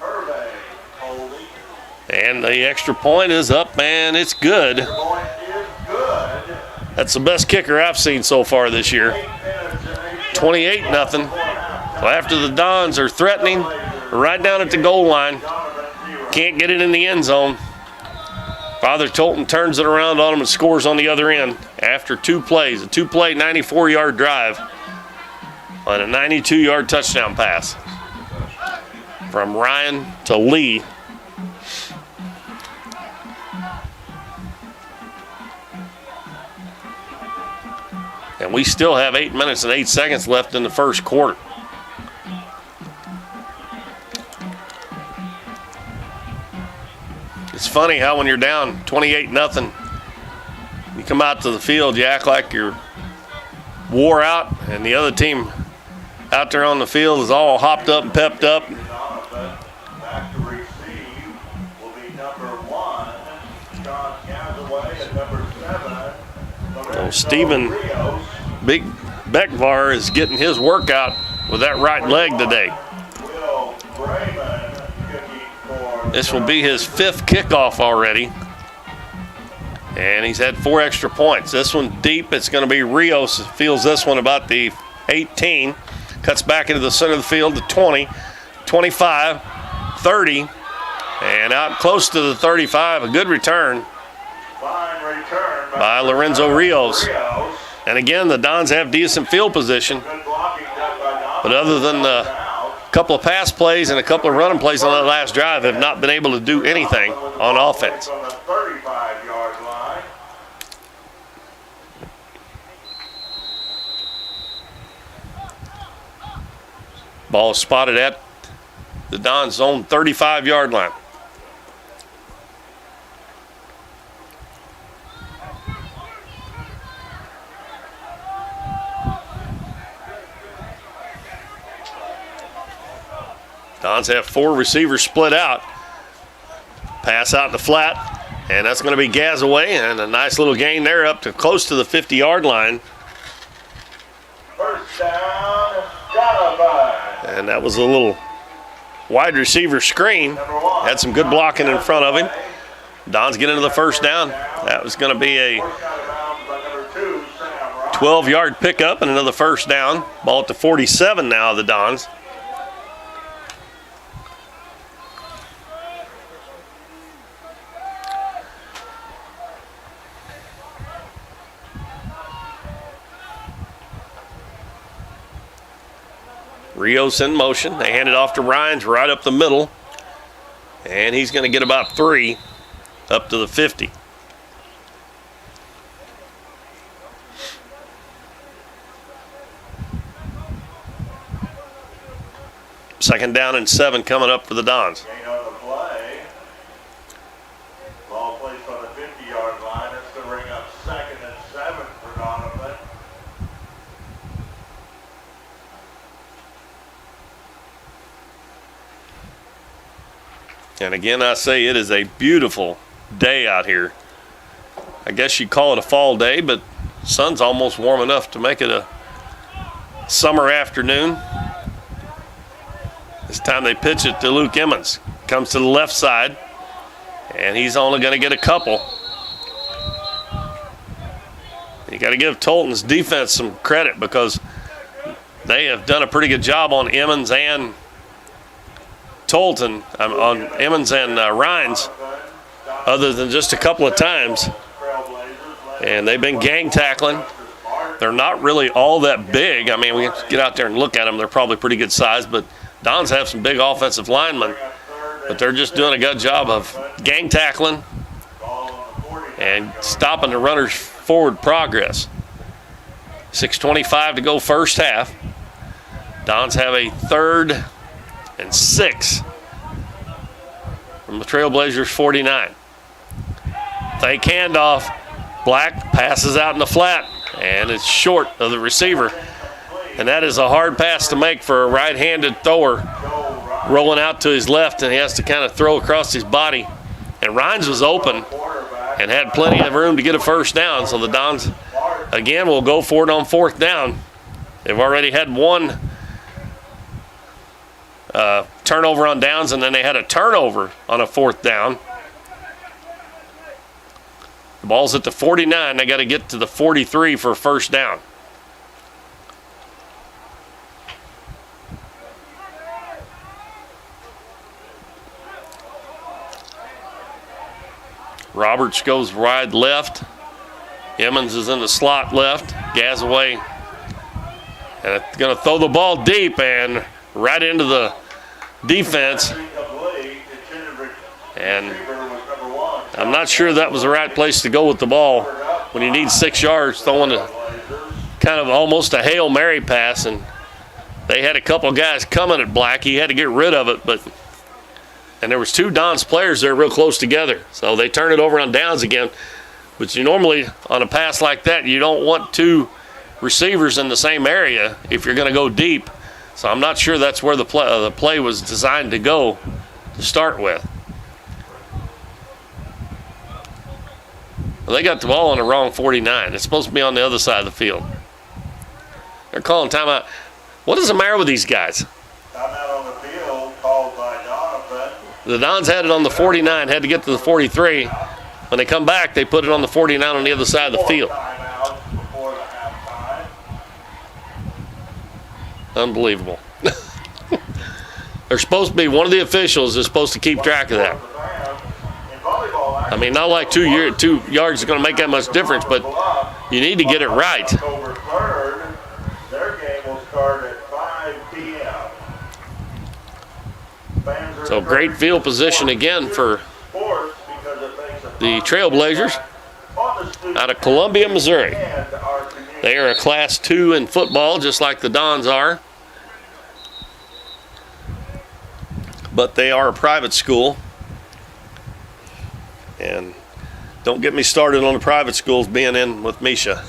Hervey holding. And the extra point is up, and it's good. Point is good. That's the best kicker I've seen so far this year. 28-0. So after the Dons are threatening, right down at the goal line, can't get it in the end zone. Father Tolton turns it around on him and scores on the other end after 2 plays. A 2-play 94-yard drive on a 92-yard touchdown pass from Ryan to Lee. And we still have 8 minutes and 8 seconds left in the first quarter. It's funny how when you're down 28-0, you come out to the field, you act like you're wore out, and the other team out there on the field is all hopped up and pepped up. Donovan back to receive will be number 1, John Gazaway, and number 7, Stephen Rios. Big Beckvar is getting his workout with that right leg today. Will Brayman kicking for This will be his 5th kickoff already. And he's had 4 extra points. This one deep. It's going to be Rios. Fields this one about the 18. Cuts back into the center of the field to 20, 25, 30. And out close to the 35. A good return fine return by Lorenzo Rios. Rios. And again, the Dons have decent field position. Good blocking done by Donovan. But other than the couple of pass plays and a couple of running plays on that last drive, have not been able to do anything on offense. From the 35-yard line. Ball spotted at the Dons' own 35-yard line. Dons have 4 receivers split out. Pass out in the flat, and that's going to be Gazaway, and a nice little gain there up to close to the 50-yard line. First down, Donovan. And that was a little wide receiver screen. Number 1. Had some good blocking in front of him. Dons get into the first down. That was going to be a Forced out of bounds by number 2, Sam Ross. 12-yard pickup and another first down. Ball at the 47 now of the Dons. Rios in motion. They hand it off to Ryans right up the middle. And he's going to get about 3 up to the 50. Second down and 7 coming up for the Dons. Gain on the play. Ball placed on the 50-yard line. That's to bring up 2nd and 7 for Donovan. And again, I say it is a beautiful day out here. I guess you'd call it a fall day, but the sun's almost warm enough to make it a summer afternoon. This time they pitch it to Luke Emmons. Comes to the left side, and he's only going to get a couple. You got to give Tolton's defense some credit because they have done a pretty good job on Emmons and Tolton, on Emmons and Rhines, other than just a couple of times. And they've been gang tackling. They're not really all that big. I mean, we get out there and look at them. They're probably pretty good size, but Dons have some big offensive linemen. But they're just doing a good job of gang tackling and stopping the runners' forward progress. 6:25 to go first half. Dons have a 3rd and 6 from the Trailblazers 49. Fake handoff. Black passes out in the flat, and it's short of the receiver. And that is a hard pass to make for a right-handed thrower rolling out to his left, and he has to kind of throw across his body. And Rhines was open and had plenty of room to get a first down, so the Dons, again, will go for it on 4th down. They've already had one turnover on downs, and then they had a turnover on a 4th down. The ball's at the 49. They got to get to the 43 for a first down. Roberts goes wide left. Emmons is in the slot left. Gazaway. And it's going to throw the ball deep and right into the defense. And I'm not sure that was the right place to go with the ball when you need 6 yards, throwing a kind of almost a Hail Mary pass. And they had a couple guys coming at Black. He had to get rid of it, and there was 2 Dons players there real close together. So they turned it over on downs again. But you normally, on a pass like that, you don't want 2 receivers in the same area if you're going to go deep. So I'm not sure that's where the play was designed to go to start with. Well, they got the ball on the wrong 49. It's supposed to be on the other side of the field. They're calling timeout. What is the matter with these guys? Timeout on the field called by Donovan. The Dons had it on the 49, had to get to the 43. When they come back, they put it on the 49 on the other side of the field. Timeouts before the halftime. Unbelievable. They're supposed to be, one of the officials is supposed to keep track of that. I mean, not like 2 yards is going to make that much difference, but you need to get it right. October 3rd, their game will start at 5 p.m. So great field position again for the Trailblazers out of Columbia, Missouri. They are a Class 2 in football, just like the Dons are. But they are a private school. And don't get me started on the private schools being in with Misha.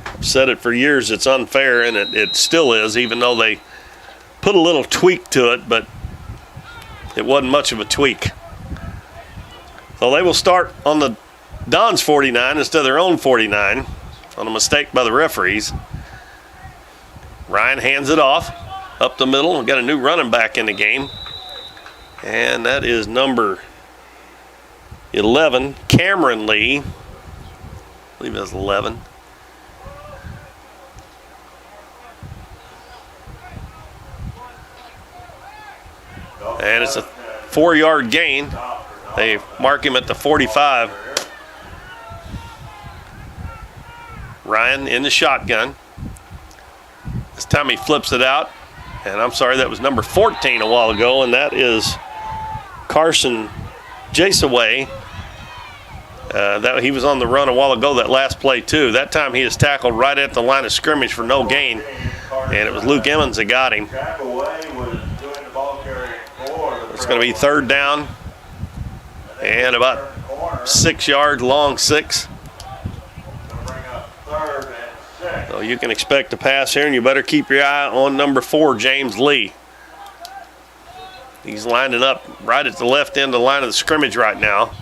I've said it for years, it's unfair, and it still is, even though they put a little tweak to it, but it wasn't much of a tweak. So they will start on the Dons 49 instead of their own 49 on a mistake by the referees. Ryan hands it off up the middle. We've got a new running back in the game. And that is number 11, Cameron Lee. I believe that's 11. And it's a 4-yard gain. They mark him at the 45. Ryan in the shotgun. This time he flips it out. And I'm sorry, that was number 14 a while ago, and that is Carson Jasaway. That he was on the run a while ago that last play too. That time he is tackled right at the line of scrimmage for no gain, and it was Luke Emmons that got him. It's going to be 3rd down and about 6 yards long, 6. So you can expect a pass here, and you better keep your eye on number 4, James Lee. He's lining up right at the left end of the line of the scrimmage right now.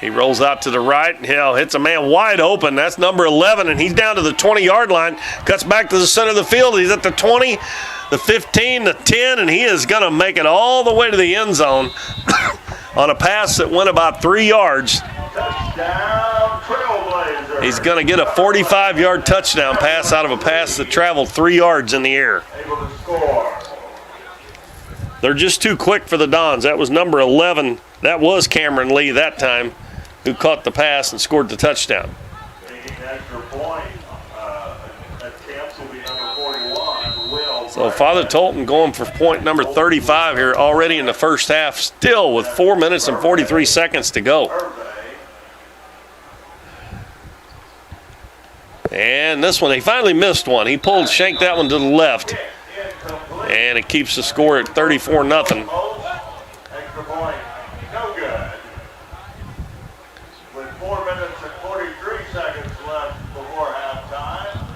He rolls out to the right. Hell, hits a man wide open. That's number 11, and he's down to the 20-yard line. Cuts back to the center of the field. He's at the 20, the 15, the 10, and he is going to make it all the way to the end zone on a pass that went about 3 yards. Touchdown, Trailblazers. He's going to get a 45-yard touchdown pass out of a pass that traveled 3 yards in the air. Able to score. They're just too quick for the Dons. That was number 11. That was Cameron Lee that time, who caught the pass and scored the touchdown. Taking an extra point. Attempts will be number 41. Will. So Father Tolton going for point number 35 here already in the first half, still with 4 minutes and 43 seconds to go. And this one, he finally missed one. He shanked that one to the left, and it keeps the score at 34-0. Extra point. No good. With 4 minutes and 43 seconds left before halftime,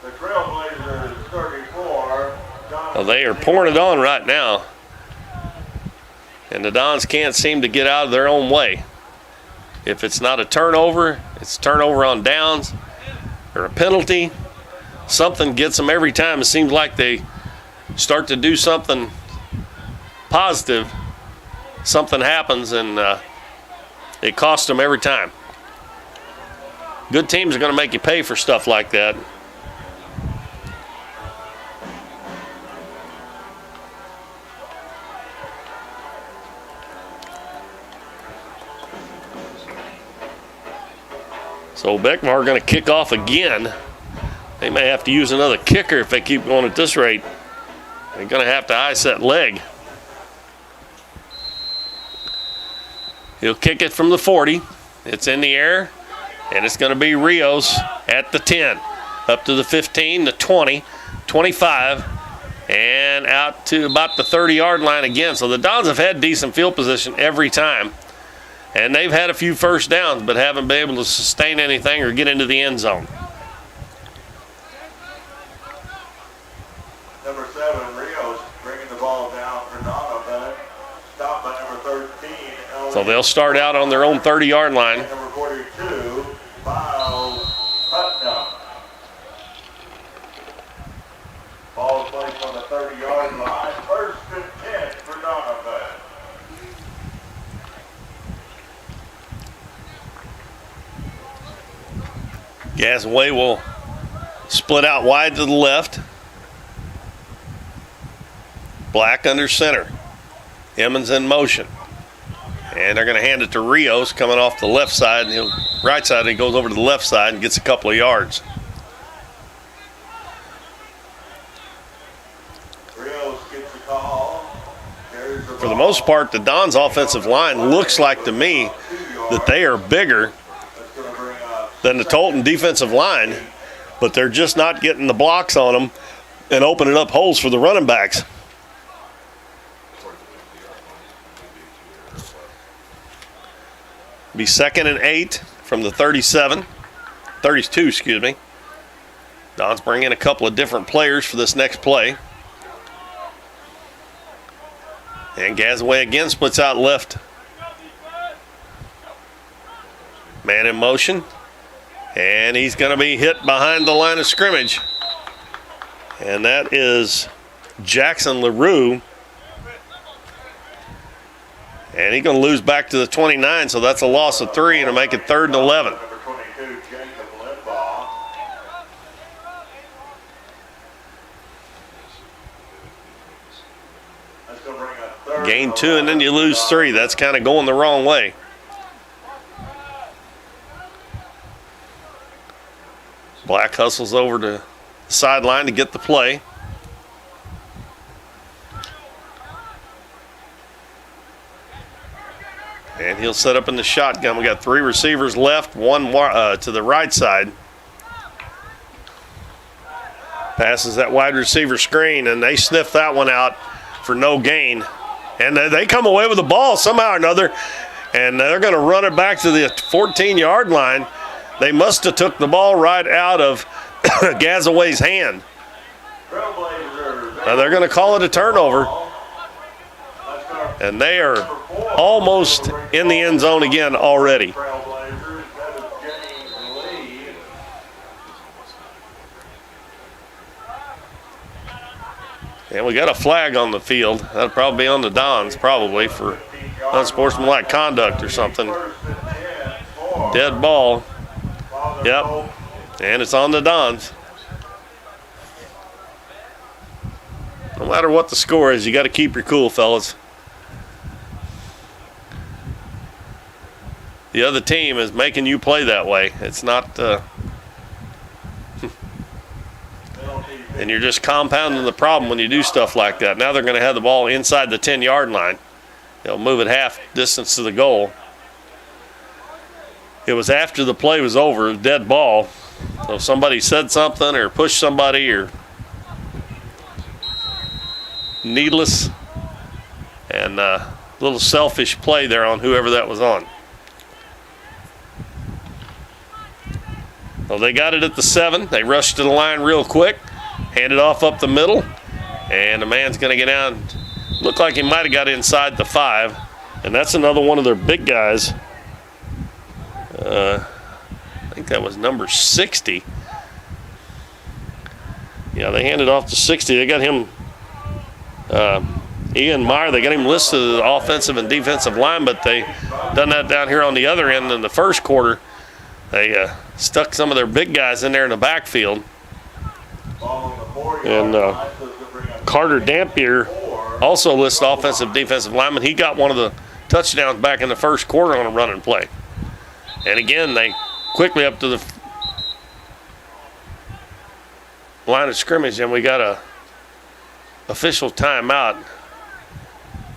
the Trailblazers 34. Well, they are pouring it on right now, and the Dons can't seem to get out of their own way. If it's not a turnover, it's a turnover on downs or a penalty. Something gets them every time. It seems like they start to do something positive, something happens, and it costs them every time. Good teams are going to make you pay for stuff like that. So Beckmar going to kick off again. They may have to use another kicker if they keep going at this rate. They're going to have to ice that leg. He'll kick it from the 40. It's in the air, and it's going to be Rios at the 10. Up to the 15, the 20, 25, and out to about the 30-yard line again. So the Dons have had decent field position every time. And they've had a few first downs, but haven't been able to sustain anything or get into the end zone. Number 7, Rios, bringing the ball down for Donovan. Stopped by number 13. So they'll start out on their own 30-yard line. Number 42, Miles Putnam. Ball is placed on the 30-yard line. First and 10 for Donovan. Gasaway will split out wide to the left. Black under center. Emmons in motion. And they're going to hand it to Rios coming off the left side. And right side, he goes over to the left side and gets a couple of yards. Rios gets the call. For the most part, the Dons offensive line looks like to me that they are bigger than the Tolton defensive line, but they're just not getting the blocks on them and opening up holes for the running backs. Be 2nd and 8 from the 32, excuse me. Dons bring in a couple of different players for this next play. And Gasaway again splits out left. Man in motion. And he's going to be hit behind the line of scrimmage. And that is Jackson LaRue. And he's going to lose back to the 29, so that's a loss of 3, and it'll make it 3rd and 11. Number 22, Jacob Limbaugh. That's going to bring a third. Gain 2, and then you lose 3. That's kind of going the wrong way. Black hustles over to the sideline to get the play. And he'll set up in the shotgun. We got 3 receivers left, one to the right side. Passes that wide receiver screen, and they sniff that one out for no gain. And they come away with the ball somehow or another, and they're going to run it back to the 14-yard line. They must have took the ball right out of Gasaway's hand. Now they're going to call it a turnover. And they are almost in the end zone again already. And we got a flag on the field. That'll probably be on the Dons, probably, for unsportsmanlike conduct or something. Dead ball. Yep. And it's on the Dons. No matter what the score is, you got to keep your cool, fellas. The other team is making you play that way. It's not, and you're just compounding the problem when you do stuff like that. Now they're going to have the ball inside the 10-yard line. They'll move it half distance to the goal. It was after the play was over, dead ball. So if somebody said something or pushed somebody or needless and a little selfish play there on whoever that was on. Well, they got it at the 7. They rushed to the line real quick, handed off up the middle, and the man's going to get down. Looked like he might have got inside the 5, and that's another one of their big guys. I think that was number 60. Yeah, they handed off to 60. They got him, Ian Meyer, they got him listed as offensive and defensive line, but they done that down here on the other end in the first quarter. They stuck some of their big guys in there in the backfield. And Carter Dampier, also listed offensive defensive lineman, he got one of the touchdowns back in the first quarter on a running play. And again, they quickly up to the line of scrimmage, and we got a official timeout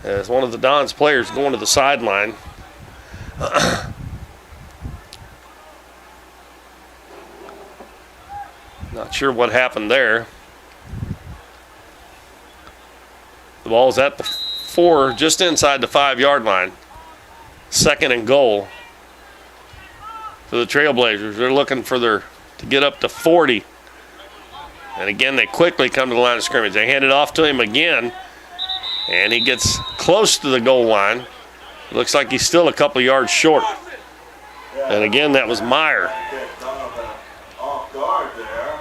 as one of the Dons players going to the sideline. Not sure what happened there. The ball's at the 4, just inside the 5-yard line. 2nd and goal for the Trailblazers. They're looking for to get up to 40. And again, they quickly come to the line of scrimmage. They hand it off to him again, and he gets close to the goal line. It looks like he's still a couple yards short. And again, that was Meyer. Off guard there.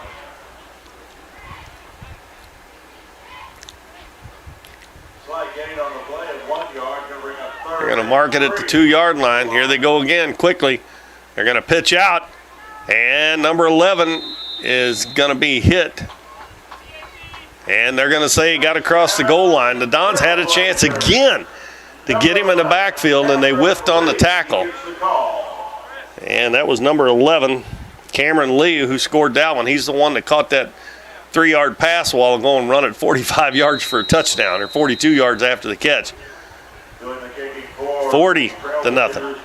Slight gain on the play at 1 yard. Bring up 3rd. They're going to mark it at the 2-yard line. Here they go again quickly. They're going to pitch out, and number 11 is going to be hit. And they're going to say he got across the goal line. The Dons had a chance again to get him in the backfield, and they whiffed on the tackle. And that was number 11, Cameron Lee, who scored that one. He's the one that caught that 3-yard pass while going run at 45 yards for a touchdown, or 42 yards after the catch. 40-0.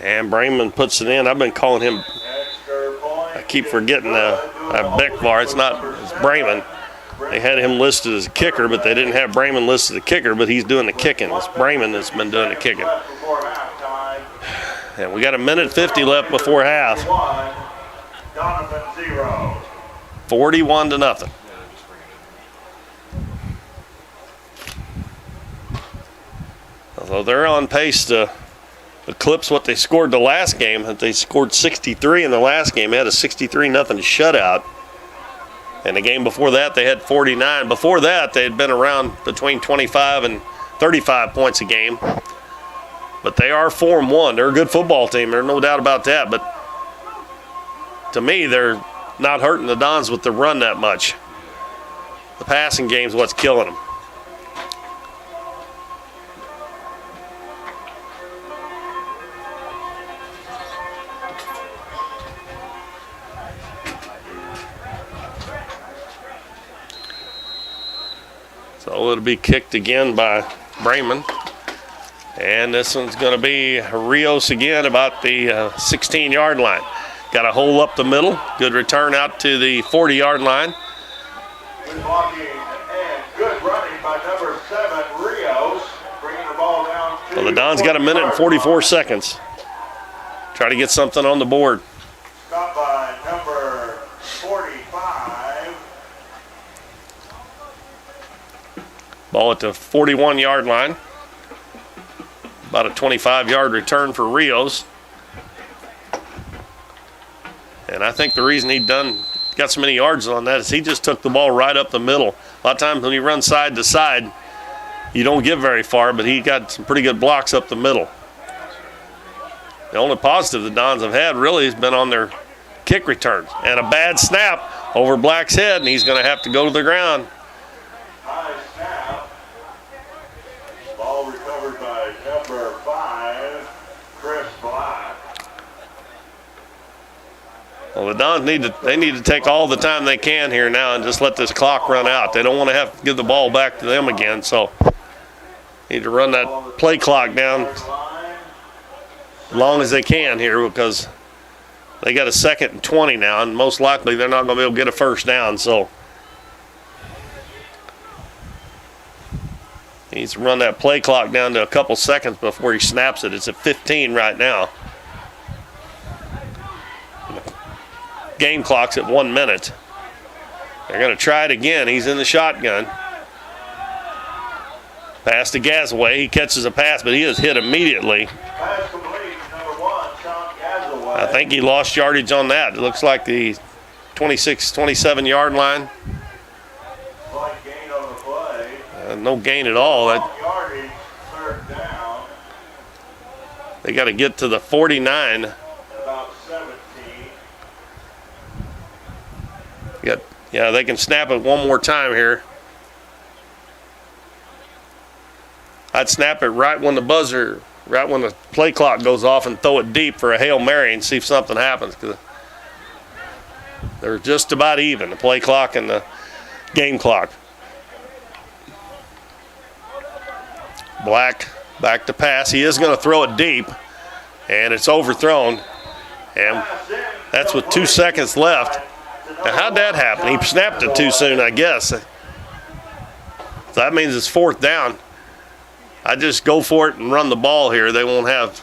And Brayman puts it in. I've been calling him, I keep forgetting Beckvar. It's Brayman. They had him listed as a kicker, but they didn't have Brayman listed as a kicker, but he's doing the kicking. It's Brayman that's been doing the kicking. And we got 1:50 left before half. Donovan 0. 41-0. Although they're on pace to eclipse what they scored the last game. They scored 63 in the last game. They had a 63-0 shutout. And the game before that, they had 49. Before that, they had been around between 25 and 35 points a game. But they are 4-1. They're a good football team. There's no doubt about that. But to me, they're not hurting the Dons with the run that much. The passing game's what's killing them. So it'll be kicked again by Brayman. And this one's going to be Rios again about the 16-yard line. Got a hole up the middle. Good return out to the 40-yard line. Good blocking and good running by number 7, Rios. Bringing the ball down to Well, the Dons got 1:44 seconds. Try to get something on the board. Caught by number 45. Ball at the 41-yard line. About a 25-yard return for Rios. And I think the reason he got so many yards on that is he just took the ball right up the middle. A lot of times when you run side to side, you don't get very far, but he got some pretty good blocks up the middle. The only positive the Dons have had really has been on their kick returns. And a bad snap over Black's head, and he's going to have to go to the ground. High snap. Ball recovered by number 5, Chris Black. Well, the Dons need to take all the time they can here now and just let this clock run out. They don't want to have to give the ball back to them again, so need to run that play clock down as long as they can here, because they got a 2nd and 20 now, and most likely they're not going to be able to get a first down. So he needs to run that play clock down to a couple seconds before he snaps it. It's at 15 right now. Game clock's at 1 minute. They're going to try it again. He's in the shotgun. Pass to Gazaway. He catches a pass, but he is hit immediately. Pass complete, number 1, Sean Gazaway. I think he lost yardage on that. It looks like the 26, 27-yard line. Slight gain on the play. No gain at all. Long yardage, 3rd down, They got to get to the 49. about 17. Yeah, they can snap it one more time here. I'd snap it right when the play clock goes off, and throw it deep for a Hail Mary and see if something happens, because they're just about even, the play clock and the game clock. Black back to pass. He is going to throw it deep, and it's overthrown. And that's with 2 seconds left. Now, how'd that happen? He snapped it too soon, I guess. So that means it's 4th down. I just go for it and run the ball here. They won't have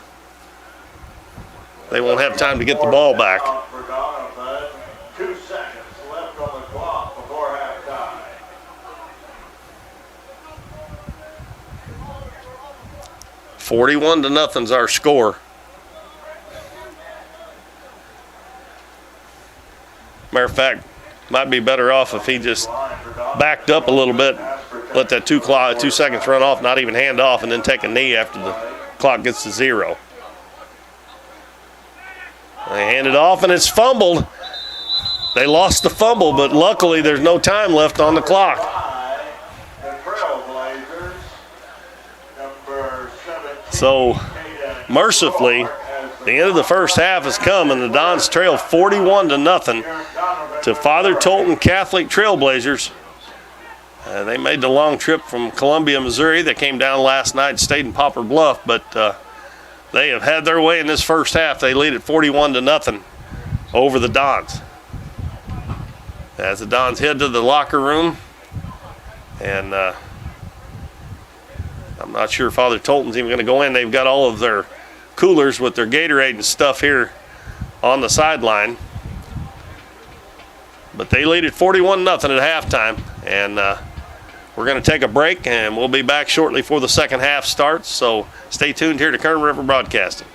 time to get the ball back. For Donovan, 2 seconds left on the clock before halftime. 41-0's our score. Matter of fact, might be better off if he just backed up a little bit, let that 2 seconds run off, not even hand off, and then take a knee after the clock gets to 0. They hand it off, and it's fumbled. They lost the fumble, but luckily there's no time left on the clock. The Trailblazers, number 17. So, mercifully, the end of the first half has come, and the Dons trail 41-0 to Father Tolton Catholic Trailblazers. They made the long trip from Columbia, Missouri. They came down last night and stayed in Poplar Bluff, but they have had their way in this first half. They lead at 41-0 over the Dons. As the Dons head to the locker room, and I'm not sure Father Tolton's even going to go in. They've got all of their coolers with their Gatorade and stuff here on the sideline. But they lead at 41-0 at halftime, and we're going to take a break, and we'll be back shortly before the second half starts. So stay tuned here to Kern River Broadcasting.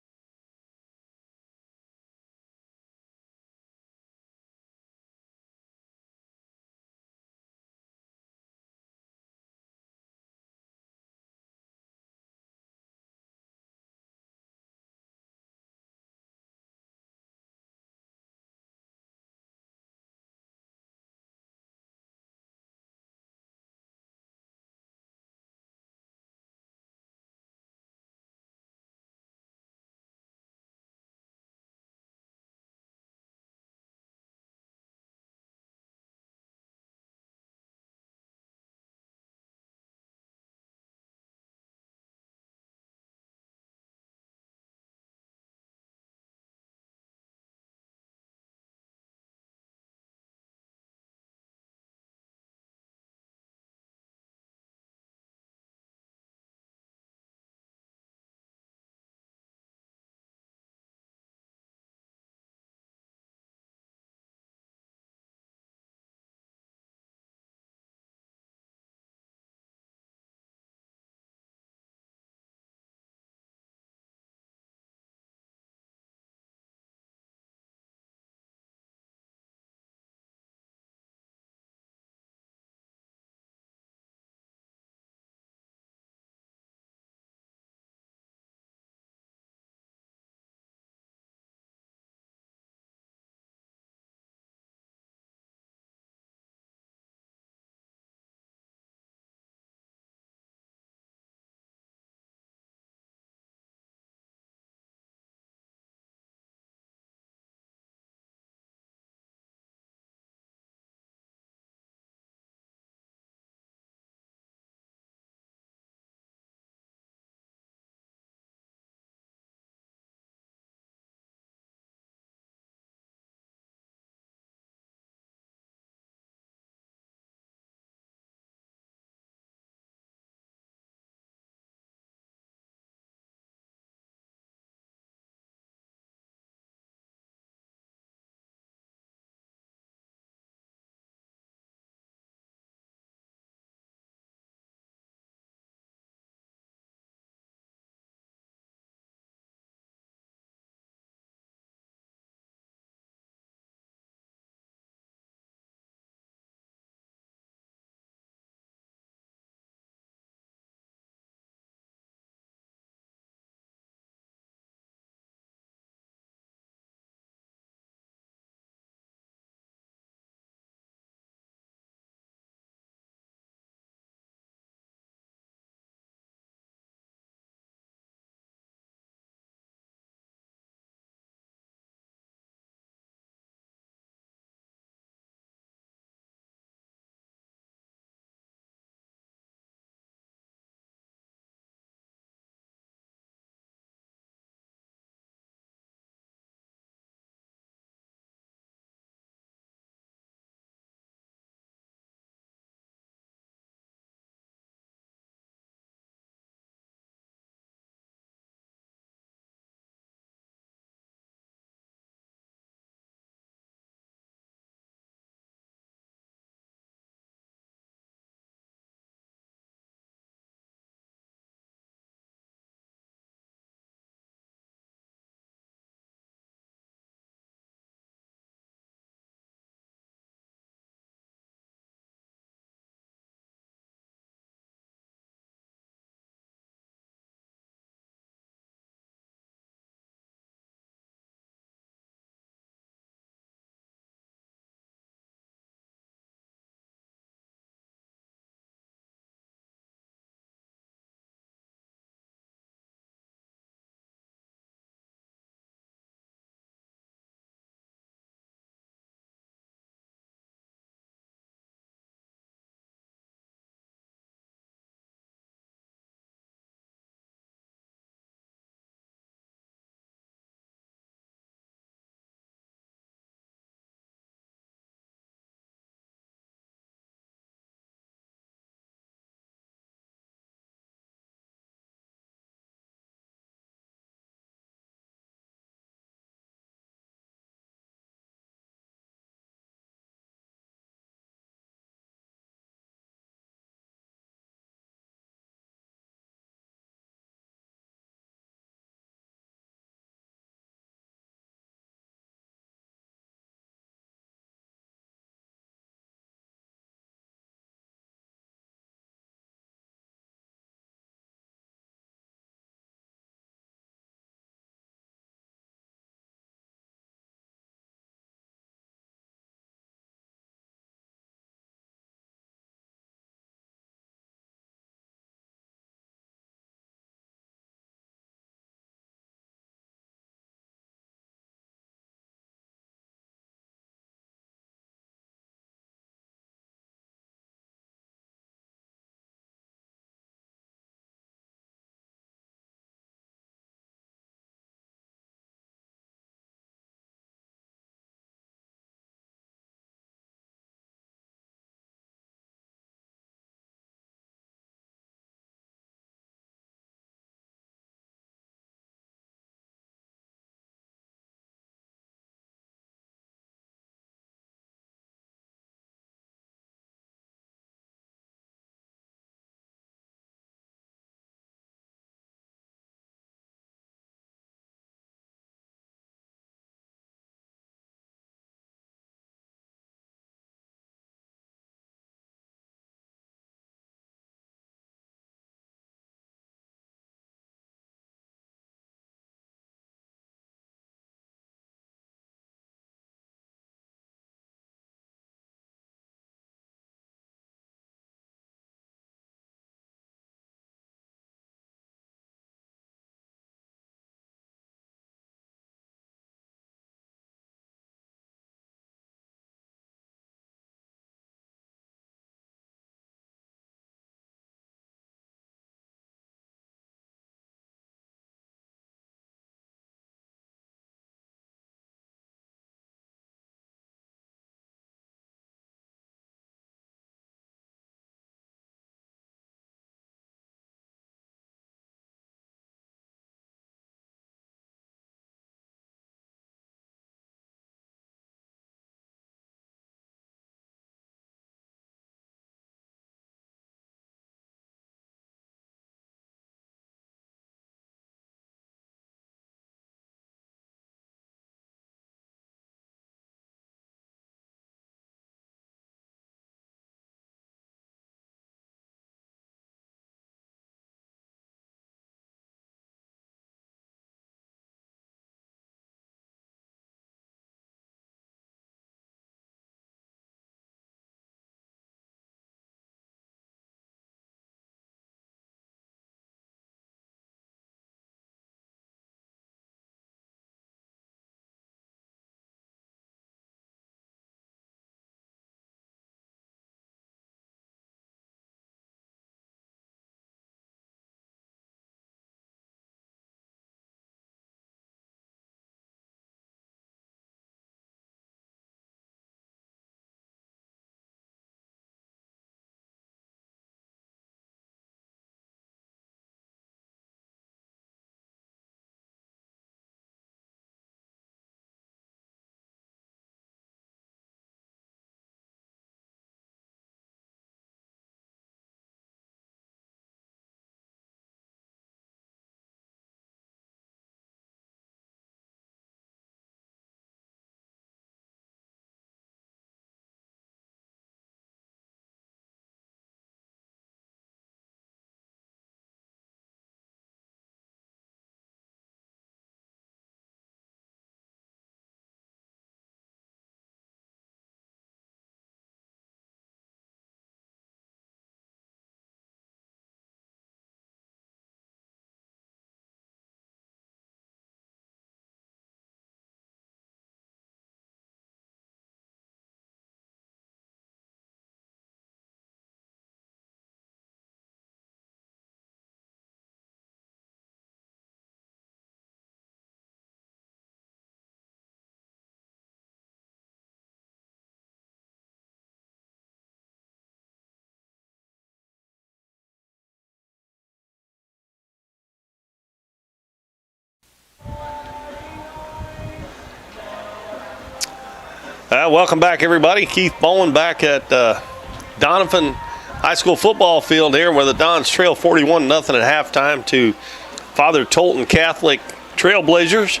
Welcome back, everybody. Keith Bowen back at Doniphan High School football field here where the Dons trail 41-0 at halftime to Father Tolton Catholic Trailblazers.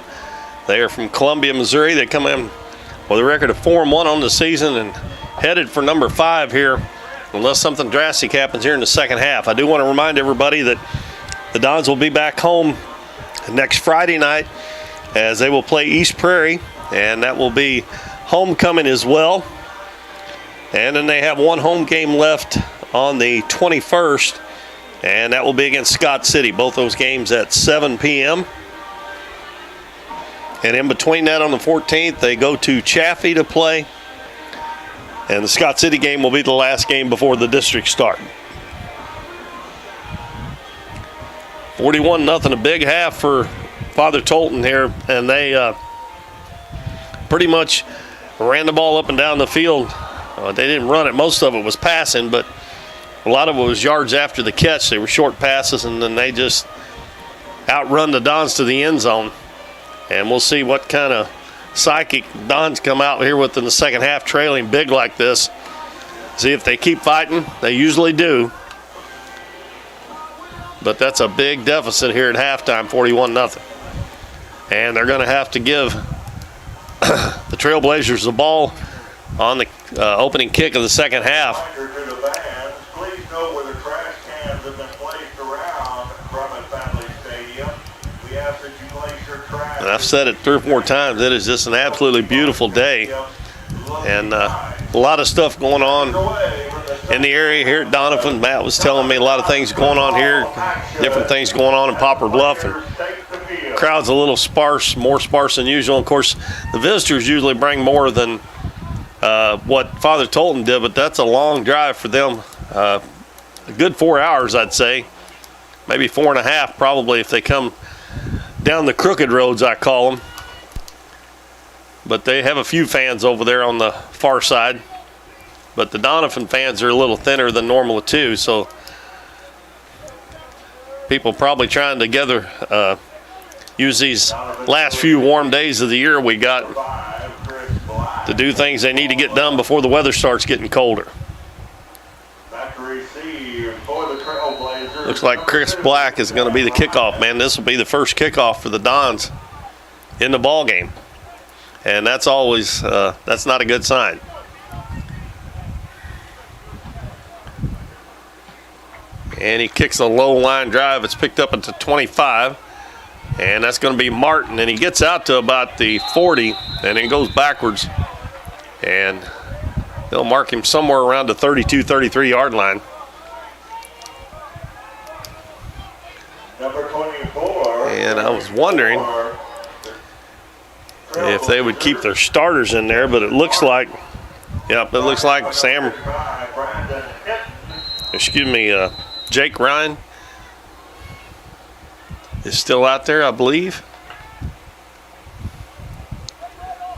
They are from Columbia, Missouri. They come in with a record of 4-1 on the season and headed for number 5 here unless something drastic happens here in the second half. I do want to remind everybody that the Dons will be back home next Friday night as they will play East Prairie, and that will be homecoming as well. And then they have one home game left on the 21st, and that will be against Scott City. Both those games at 7 p.m. And in between that on the 14th, they go to Chaffee to play. And the Scott City game will be the last game before the district start. 41-0, a big half for Father Tolton here. And they pretty much ran the ball up and down the field. They didn't run it. Most of it was passing, but a lot of it was yards after the catch. They were short passes, and then they just outrun the Dons to the end zone. And we'll see what kind of psychic Dons come out here with in the second half, trailing big like this. See if they keep fighting. They usually do. But that's a big deficit here at halftime, 41-0. And they're going to have to give the Trailblazers the ball on the opening kick of the second half. Reminder to the fans, please note where the trash cans have been placed around Drummond Family Stadium. We ask that you place your trash. And I've said it 3 or 4 times. It is just an absolutely beautiful day. And a lot of stuff going on in the area here at Doniphan. Matt was telling me a lot of things going on here, different things going on in Poplar Bluff. And crowd's a little sparse, more sparse than usual. Of course, the visitors usually bring more than what Father Tolton did, but that's a long drive for them. A good 4 hours, I'd say. Maybe 4.5 probably if they come down the crooked roads, I call them. But they have a few fans over there on the far side. But the Doniphan fans are a little thinner than normal too, so people probably trying to use these last few warm days of the year we got to do things they need to get done before the weather starts getting colder. Looks like Chris Black is going to be the kickoff man. This will be the first kickoff for the Dons in the ball game. And that's always, that's not a good sign. And he kicks a low line drive. It's picked up at the 25. And that's going to be Martin. And he gets out to about the 40 and then goes backwards. And they'll mark him somewhere around the 32, 33 yard line. Number 24. And I was wondering if they would keep their starters in there, but it looks like, yep, it looks like Jake Ryan is still out there, I believe.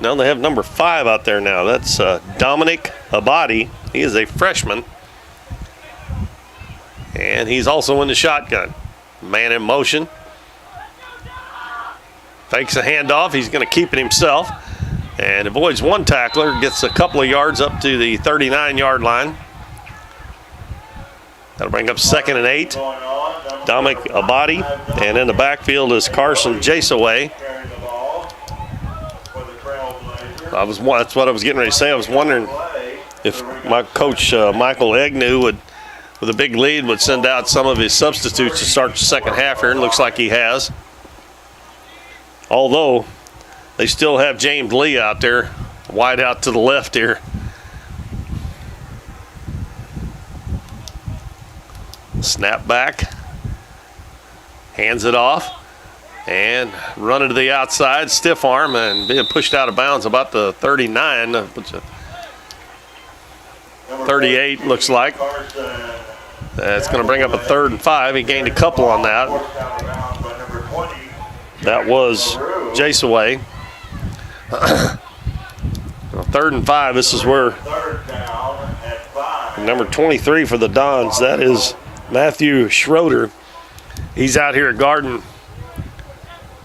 No, they have number 5 out there now. That's Dominic Abadi. He is a freshman. And he's also in the shotgun. Man in motion. Fakes a handoff. He's going to keep it himself. And avoids one tackler. Gets a couple of yards up to the 39-yard line. That'll bring up 2nd and 8. Dominic Abadi. And in the backfield is Carson Jasaway. That's what I was getting ready to say. I was wondering if my coach, Michael Agnew, with a big lead, would send out some of his substitutes to start the second half here, and it looks like he has. Although they still have James Lee out there, wide out to the left here. Snap back, hands it off, and run it to the outside, stiff arm, and being pushed out of bounds about the 39, 38 looks like. It's going to bring up a 3rd and 5. He gained a couple on that. That was Jasaway. 3rd and 5. This is where number 23 for the Dons, that is Matthew Schroeder. He's out here guarding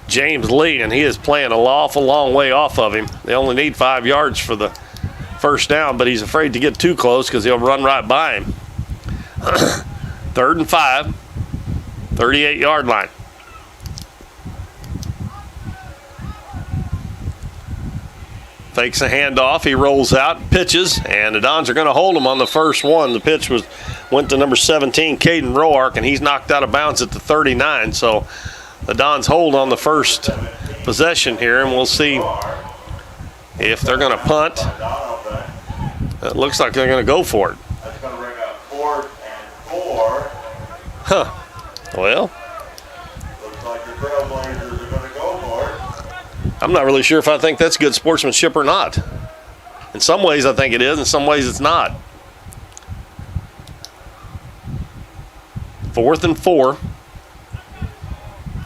James Lee, and he is playing an awful long way off of him. They only need 5 yards for the first down, but he's afraid to get too close because he'll run right by him. 3rd and 5, 38-yard line. Fakes a handoff. He rolls out, pitches, and the Dons are going to hold him on the first one. The pitch went to number 17, Caden Roark, and he's knocked out of bounds at the 39. So the Dons hold on the first possession here, and we'll see if they're going to punt. It looks like they're going to go for it. That's going to bring up 4th and 4. Huh. Well, Looks like the Trailblazers are going to go for it. I'm not really sure if I think that's good sportsmanship or not. In some ways I think it is, in some ways it's not. 4th and 4.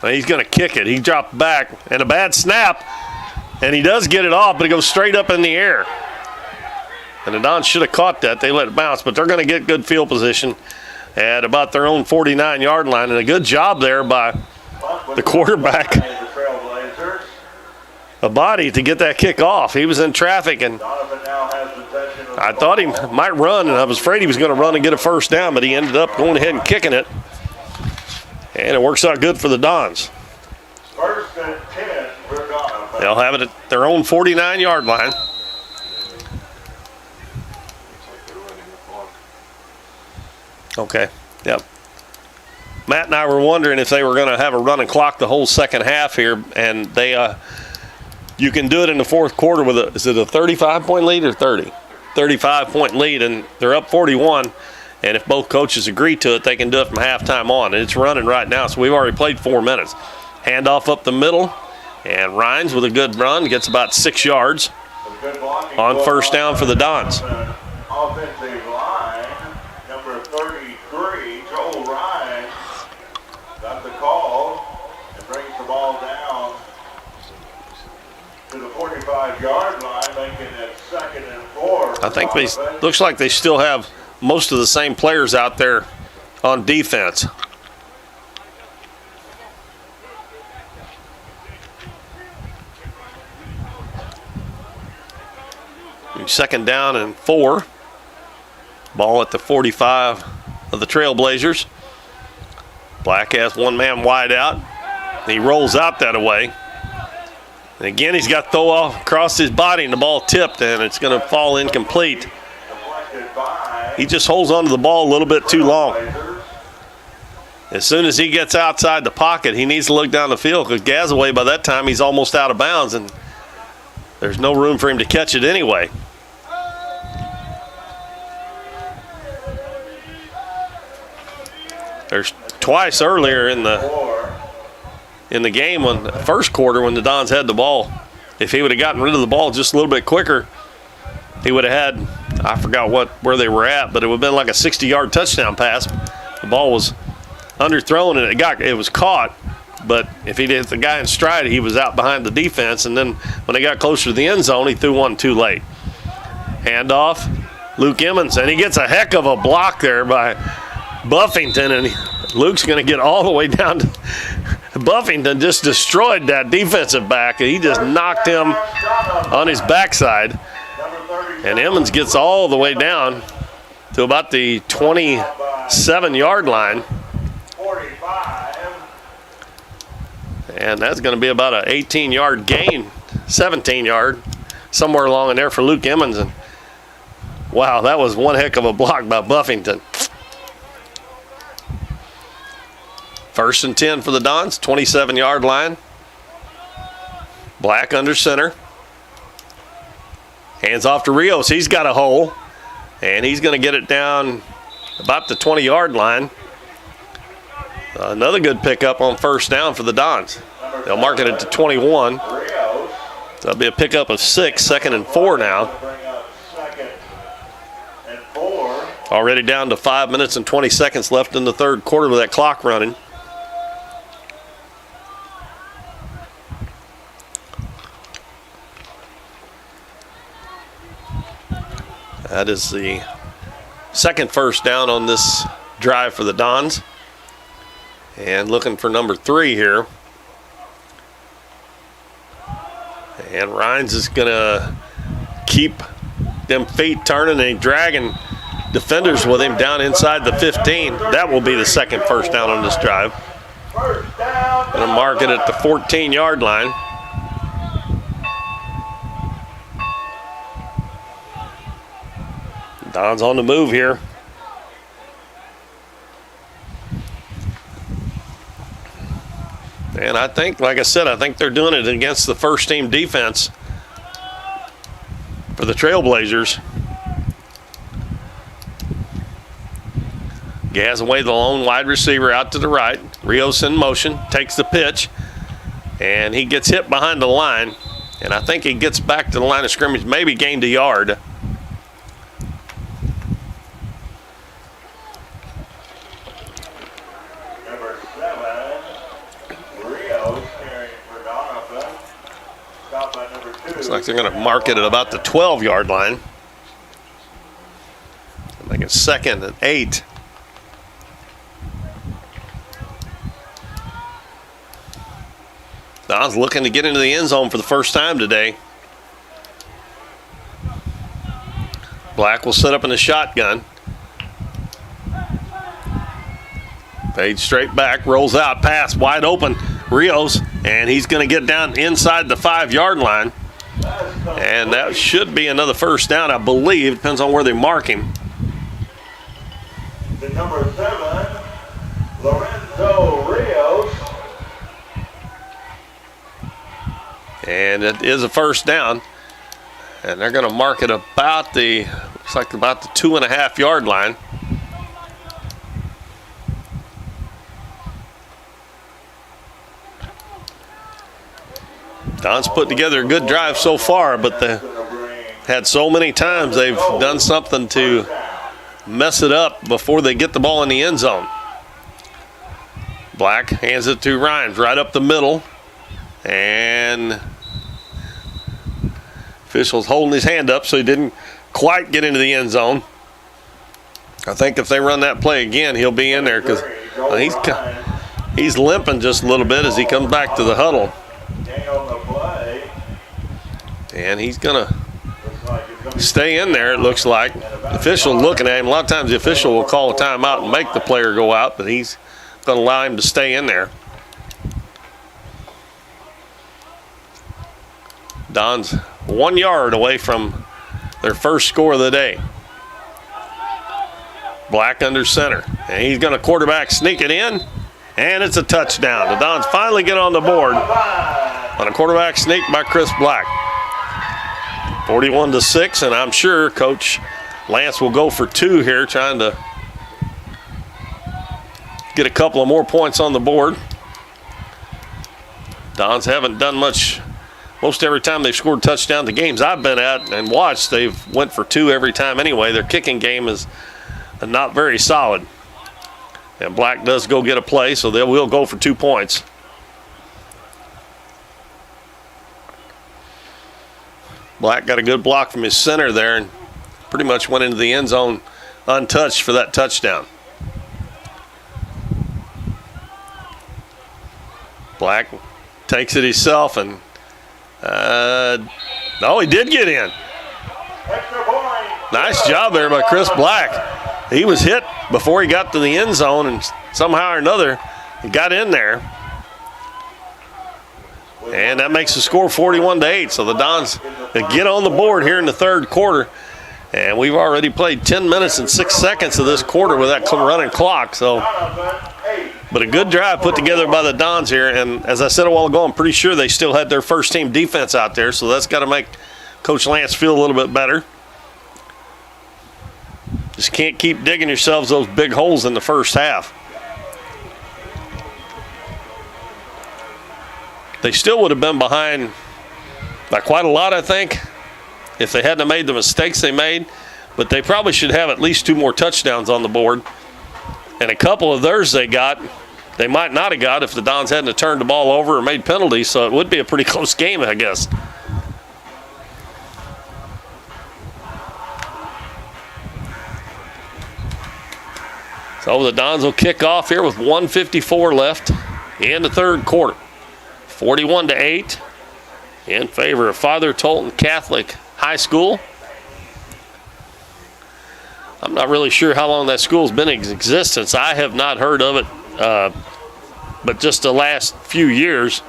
Now he's going to kick it. He dropped back, and a bad snap, and he does get it off, but it goes straight up in the air. And the Dons should have caught that. They let it bounce, but they're going to get good field position at about their own 49-yard line, and a good job there by the quarterback, Abadi, to get that kick off. He was in traffic, and Donovan now has possession of the I thought he might run, and I was afraid he was going to run and get a first down, but he ended up going ahead and kicking it. And it works out good for the Dons. 1st and 10 for Donovan. They'll have it at their own 49-yard line. Okay, yep. Matt and I were wondering if they were going to have a running clock the whole second half here, and they you can do it in the fourth quarter with is it a 35-point lead or 30? 35-point lead, and they're up 41. And if both coaches agree to it, they can do it from halftime on. And it's running right now, so we've already played 4 minutes. Handoff up the middle, and Rhines with a good run gets about 6 yards on first down for the Dons. Offensive line, number 33, Joel Rhines, got the call and brings the ball down to the 45-yard line, making it 2nd and 4. I think looks like they still have most of the same players out there on defense. Second down and 4. Ball at the 45 of the Trailblazers. Black has one man wide out. He rolls out that way. And again, he's got to throw off across his body, and the ball tipped, and it's going to fall incomplete. He just holds onto the ball a little bit too long. As soon as he gets outside the pocket, he needs to look down the field, because Gazaway, by that time, he's almost out of bounds, and there's no room for him to catch it anyway. There's twice earlier in the game, when the first quarter, when the Dons had the ball. If he would have gotten rid of the ball just a little bit quicker, he would have had, I forgot where they were at, but it would have been like a 60-yard touchdown pass. The ball was underthrown, and it was caught. But if he hit the guy in stride, he was out behind the defense. And then when they got closer to the end zone, he threw one too late. Handoff, Luke Emmons, and he gets a heck of a block there by Buffington, and Luke's going to get all the way down to Buffington. Just destroyed that defensive back. He just knocked him on his backside, and Emmons gets all the way down to about the 27-yard line, and that's going to be about an 18-yard gain, 17-yard, somewhere along in there for Luke Emmons. And wow, that was one heck of a block by Buffington. 1st and 10 for the Dons, 27-yard line. Black under center. Hands off to Rios. He's got a hole, and he's going to get it down about the 20-yard line. Another good pickup on first down for the Dons. They'll mark it at the 21. So that'll be a pickup of 6, 2nd and 4 now. Already down to 5 minutes and 20 seconds left in the third quarter with that clock running. That is the second first down on this drive for the Dons. And looking for number 3 here. And Rhines is going to keep them feet turning and dragging defenders with him down inside the 15. That will be the second first down on this drive. First down. Going to mark it at the 14-yard line. Don's on the move here. And I think, like I said, I think they're doing it against the first-team defense for the Trailblazers. Gas away the lone wide receiver out to the right. Rios in motion, takes the pitch, and he gets hit behind the line. And I think he gets back to the line of scrimmage, maybe gained a yard. Number 7, Rios carrying for Donovan. Stopped by number 2. Looks like they're going to mark it at about the 12-yard line. I think it's second and 8. Don's looking to get into the end zone for the first time today. Black will set up in the shotgun. Fades straight back, rolls out, pass wide open. Rios, and he's going to get down inside the 5-yard line. And that should be another first down, I believe. Depends on where they mark him. The number 7, Lorenzo Rios. And it is a first down. And they're going to mark it about the, looks like about the 2.5-yard line. Don's put together a good drive so far, but they had so many times they've done something to mess it up before they get the ball in the end zone. Black hands it to Rhymes right up the middle. And official's holding his hand up so he didn't quite get into the end zone. I think if they run that play again, he'll be in there because he's limping just a little bit as he comes back to the huddle. And he's going to stay in there, it looks like. The official looking at him. A lot of times the official will call a timeout and make the player go out, but he's going to allow him to stay in there. Don's 1 yard away from their first score of the day. Black under center. And he's going to quarterback sneak it in. And it's a touchdown. The Dons finally get on the board on a quarterback sneak by Chris Black. 41-6, and I'm sure Coach Lance will go for 2 here, trying to get a couple of more points on the board. Dons haven't done much. Most every time they've scored touchdowns, the games I've been at and watched, they've went for 2 every time anyway. Their kicking game is not very solid. And Black does go get a play, so they will go for 2 points. Black got a good block from his center there and pretty much went into the end zone untouched for that touchdown. Black takes it himself and he did get in. Nice job there by Chris Black. He was hit before he got to the end zone, and somehow or another he got in there. And that makes the score 41-8. So the Dons get on the board here in the third quarter. And we've already played 10 minutes and 6 seconds of this quarter with that running clock. So, but a good drive put together by the Dons here. And as I said a while ago, I'm pretty sure they still had their first team defense out there. So that's got to make Coach Lance feel a little bit better. Just can't keep digging yourselves those big holes in the first half. They still would have been behind by quite a lot, I think, if they hadn't made the mistakes they made. But they probably should have at least 2 more touchdowns on the board. And a couple of theirs they might not have got if the Dons hadn't turned the ball over or made penalties. So it would be a pretty close game, I guess. So the Dons will kick off here with 1:54 left in the third quarter. 41-8 in favor of Father Tolton Catholic High School. I'm not really sure how long that school's been in existence. I have not heard of it, but just the last few years.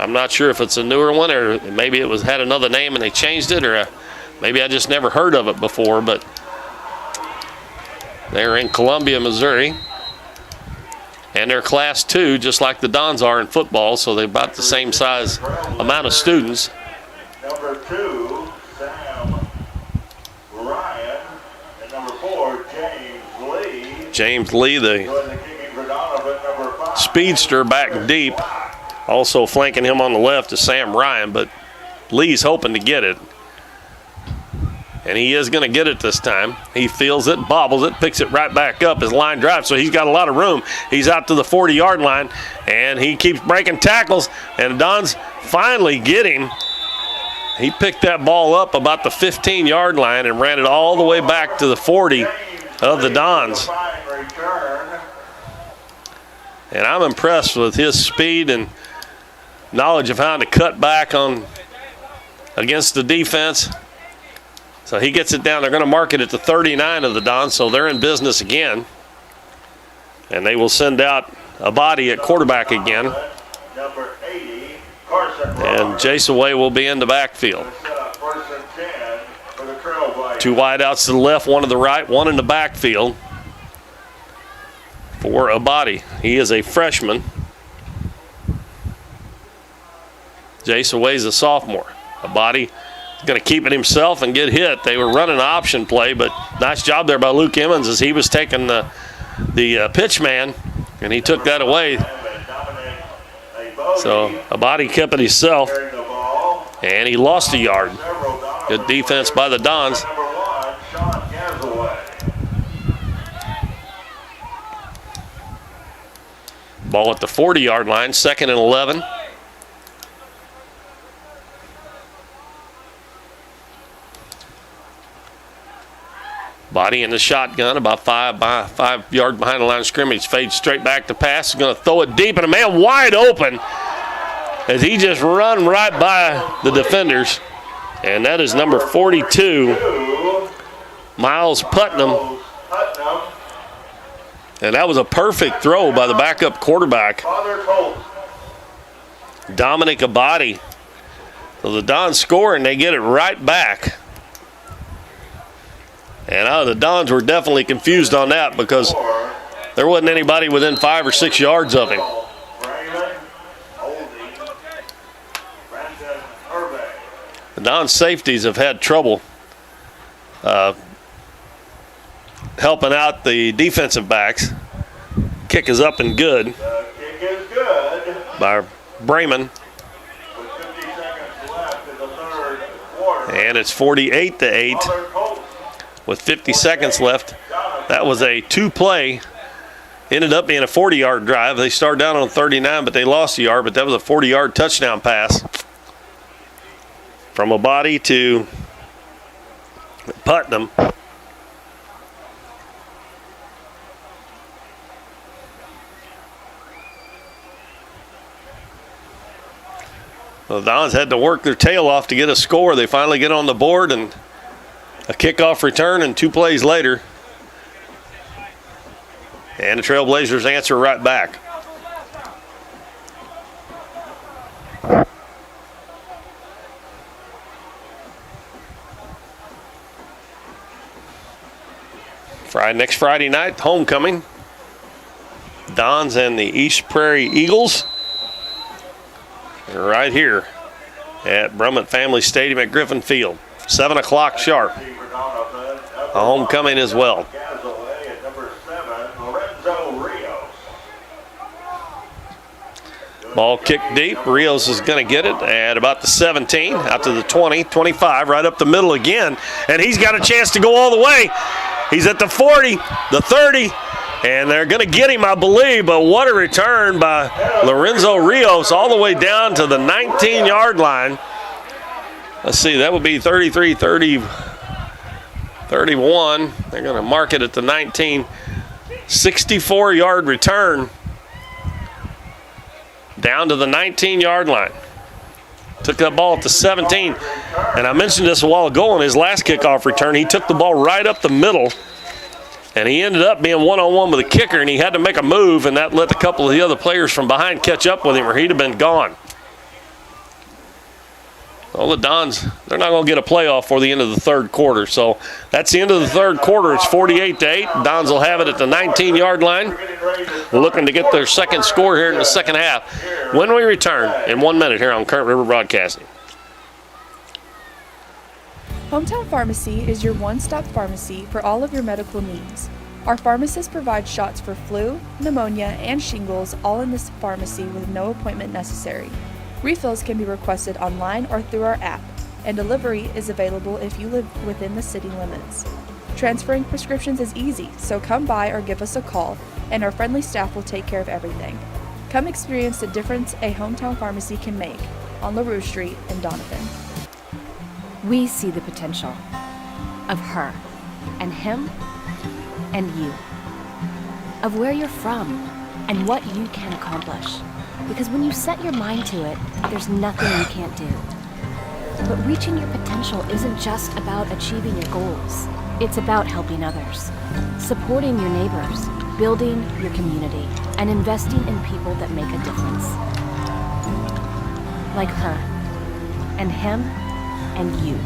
I'm not sure if it's a newer one or maybe it had another name and they changed it, or maybe I just never heard of it before, but they're in Columbia, Missouri. And they're Class 2, just like the Dons are in football, so they're about the same size amount of students. Number 2, Sam Ryan, and number 4, James Lee. James Lee, the Doing the kicking for Donovan, number 5. speedster, back deep. Also flanking him on the left is Sam Ryan, but Lee's hoping to get it. And he is going to get it this time. He feels it, bobbles it, picks it right back up his line drive, so he's got a lot of room. He's out to the 40-yard line, and he keeps breaking tackles, and the Dons finally get him. He picked that ball up about the 15-yard line and ran it all the way back to the 40 of the Dons. And I'm impressed with his speed and knowledge of how to cut back on against the defense. So he gets it down. They're going to mark it at the 39 of the Dons, so they're in business again. And they will send out a body at quarterback again. Number 80, Carson. And Jason Way will be in the backfield. First and 10 for the Trailblazers. 2 wideouts to the left, 1 to the right, 1 in the backfield for a body. He is a freshman. Jason Way's a sophomore. A body going to keep it himself and get hit. They were running an option play, but nice job there by Luke Emmons as he was taking the pitch man, and he took that away. So a body kept it himself, and he lost a yard. Good defense by the Dons. Ball at the 40-yard line, 2nd and 11. Body in the shotgun, about 5 yards behind the line of scrimmage. Fades straight back to pass. He's going to throw it deep, and a man wide open as he just run right by the defenders. And that is number 42, Miles Putnam. And that was a perfect throw by the backup quarterback, Dominic Abadi. So the Dons score, and they get it right back. And the Dons were definitely confused on that because there wasn't anybody within 5 or 6 yards of him. The Dons safeties have had trouble helping out the defensive backs. Kick is up and good. Kick is good. By Bremen. With 50 seconds left in the third quarter. And it's 48-8. With 50 seconds left. That was a 2-play. Ended up being a 40-yard drive. They started down on 39, but they lost a yard. But that was a 40-yard touchdown pass from a body to Putnam. The Dons had to work their tail off to get a score. They finally get on the board, and a kickoff return, and 2 plays later. And the Trailblazers answer right back. Next Friday night, homecoming. Dons and the East Prairie Eagles. Right here at Brummett Family Stadium at Griffin Field. 7 o'clock sharp. A homecoming as well. Ball kicked deep. Rios is going to get it at about the 17, out to the 20, 25, right up the middle again. And he's got a chance to go all the way. He's at the 40, the 30, and they're going to get him, I believe. But what a return by Lorenzo Rios all the way down to the 19-yard line. Let's see, that would be 33, 30, 31. They're going to mark it at the 19. 64-yard return down to the 19-yard line. Took that ball at the 17. And I mentioned this a while ago on his last kickoff return. He took the ball right up the middle And he ended up being one-on-one with the kicker, and he had to make a move, and that let a couple of the other players from behind catch up with him, or he'd have been gone. Well, the Dons, they're not going to get a playoff for the end of the third quarter. So that's the end of the third quarter. It's 48-8. Dons will have it at the 19-yard line, looking to get their second score here in the second half. When we return in 1 minute here on Current River Broadcasting. Hometown Pharmacy is your one-stop pharmacy for all of your medical needs. Our pharmacist provides shots for flu, pneumonia, and shingles all in this pharmacy with no appointment necessary. Refills can be requested online or through our app, and delivery is available if you live within the city limits. Transferring prescriptions is easy, so come by or give us a call, and our friendly staff will take care of everything. Come experience the difference a hometown pharmacy can make on LaRue Street in Doniphan. We see the potential of her and him and you, of where you're from and what you can accomplish. Because when you set your mind to it, there's nothing you can't do. But reaching your potential isn't just about achieving your goals. It's about helping others, supporting your neighbors, building your community, and investing in people that make a difference. Like her and him and you.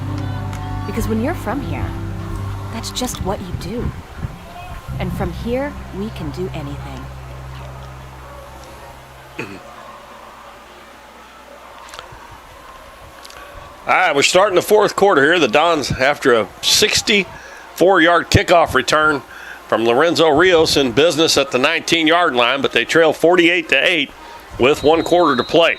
Because when you're from here, that's just what you do. And from here, we can do anything. All right, we're starting the fourth quarter here. The Dons, after a 64-yard kickoff return from Lorenzo Rios, in business at the 19-yard line, but they trail 48-8 with 1 quarter to play.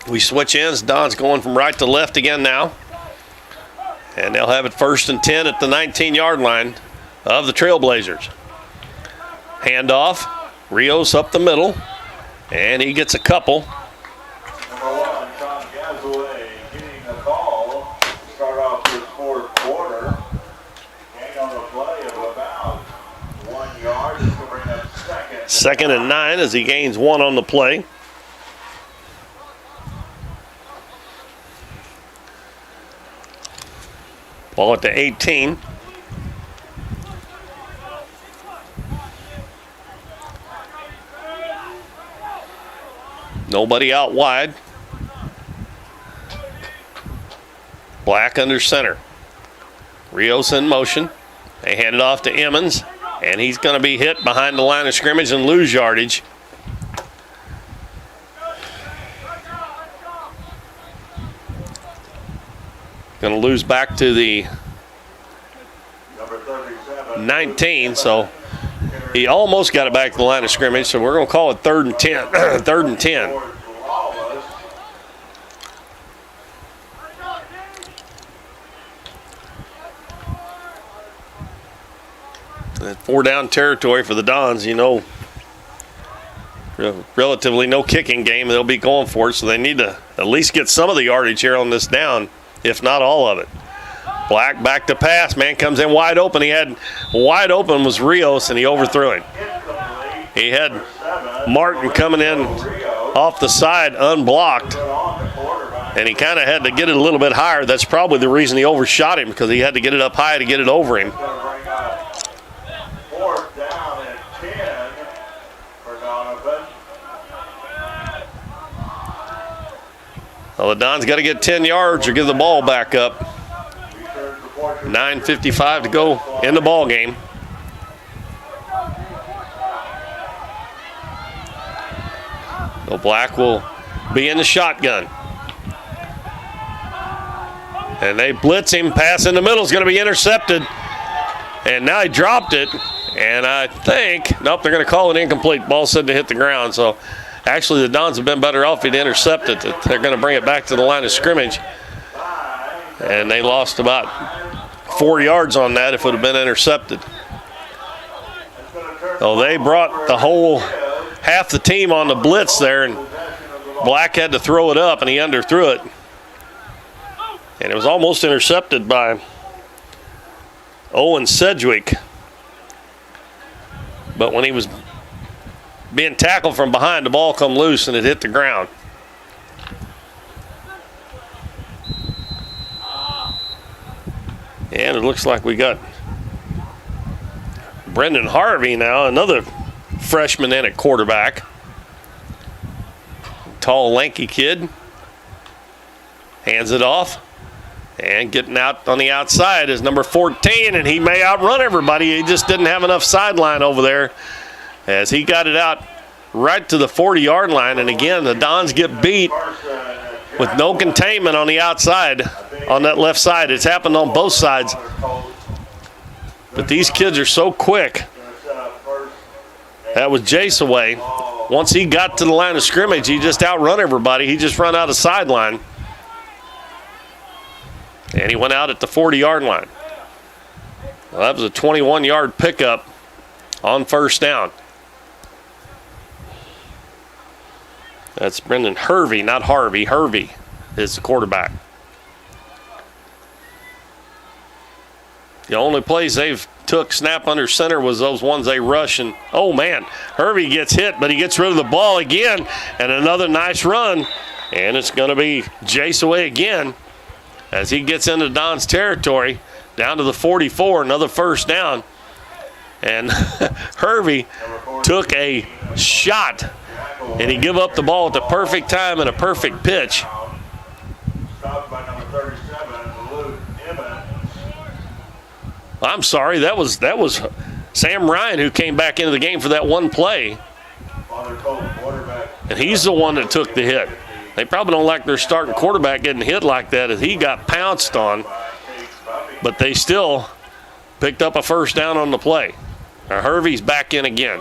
We switch ends. Dons going from right to left again now. And they'll have it 1st and 10 at the 19-yard line of the Trailblazers. Handoff. Rios up the middle. And he gets a couple. Number 1, Sean Gasaway getting a call to start off this fourth quarter. Gain on the play of about 1 yard. This will bring up second. 2nd and 9 as he gains 1 on the play. Ball at the 18. Nobody out wide. Black under center. Rios in motion. They hand it off to Emmons, and he's going to be hit behind the line of scrimmage and lose yardage. Going to lose back to the 19, so he almost got it back to the line of scrimmage, so we're going to call it 3rd and 10. 3rd and 10. That 4-down territory for the Dons, you know, relatively no kicking game. They'll be going for it, so they need to at least get some of the yardage here on this down, if not all of it. Black back to pass. Man comes in wide open. He had wide open was Rios, and he overthrew it. He had Martin coming in off the side unblocked, and he kind of had to get it a little bit higher. That's probably the reason he overshot him, because he had to get it up high to get it over him. 4th down and 10 for Donovan. Well, the Dons got to get 10 yards or give the ball back up. 9:55 to go in the ball game. So Black will be in the shotgun. And they blitz him. Pass in the middle is going to be intercepted. And now he dropped it. And I think, nope, they're going to call it incomplete. Ball said to hit the ground. So actually the Dons have been better off if he'd intercepted it. They're going to bring it back to the line of scrimmage. And they lost about 4 yards on that if it would have been intercepted. So they brought the whole half the team on the blitz there, and Black had to throw it up, and he underthrew it. And it was almost intercepted by Owen Sedgwick. But when he was being tackled from behind, the ball come loose and it hit the ground. And it looks like we got Brendan Harvey now, another freshman in at quarterback. Tall, lanky kid. Hands it off. And getting out on the outside is number 14, and he may outrun everybody. He just didn't have enough sideline over there as he got it out right to the 40-yard line. And again, the Dons get beat with no containment on the outside, on that left side. It's happened on both sides. But these kids are so quick. That was Jace away. Once he got to the line of scrimmage, he just outrun everybody. He just run out of sideline. And he went out at the 40-yard line. Well, that was a 21-yard pickup on first down. That's Brendan Hervey, not Harvey. Hervey is the quarterback. The only plays they've took snap under center was those ones they rush. And, oh, man, Hervey gets hit, but he gets rid of the ball again. And another nice run. And it's going to be Jace away again as he gets into Don's territory, down to the 44, another first down. And Hervey took a shot, and he gave up the ball at the perfect time and a perfect pitch. Stopped by number 37, Luke Evans. I'm sorry, that was Sam Ryan who came back into the game for that one play. Father Tolton, quarterback. And he's the one that took the hit. They probably don't like their starting quarterback getting hit like that as he got pounced on. But they still picked up a first down on the play. Now Hervey's back in again.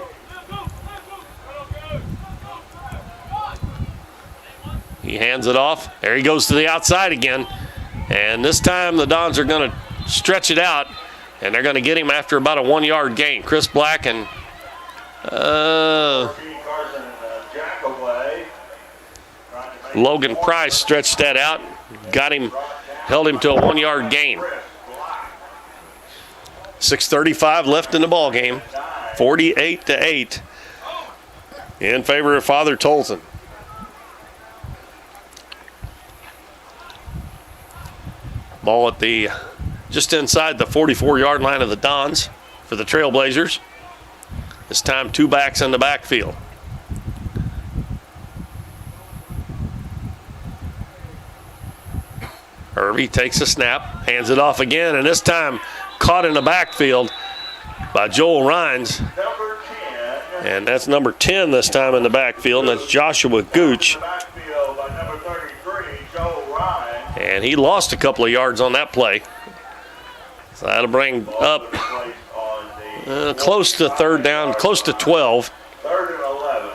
He hands it off. There he goes to the outside again. And this time the Dons are going to stretch it out, and they're going to get him after about a 1-yard gain. Chris Black and Logan Price stretched that out, held him to a 1-yard gain. 6:35 left in the ball game. 48-8 in favor of Father Tolton. Ball at the just inside the 44-yard line of the Dons for the Trailblazers. This time 2 backs in the backfield. Hervey takes a snap, hands it off again, and this time caught in the backfield by Joel Rhines. And that's number 10 this time in the backfield, and that's Joshua Gooch. And he lost a couple of yards on that play. So that'll bring up close to third down, close to 12. Third and 11.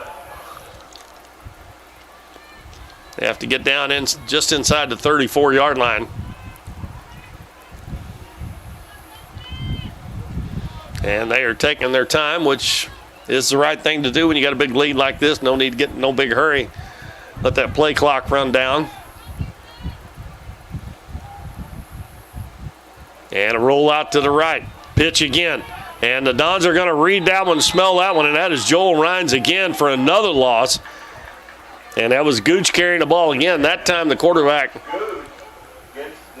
They have to get down in just inside the 34-yard line. And they are taking their time, which is the right thing to do when you got a big lead like this. No need to get in no big hurry. Let that play clock run down. And a roll out to the right. Pitch again. And the Dons are going to read that one, smell that one, and that is Joel Rhines again for another loss. And that was Gooch carrying the ball again. That time the quarterback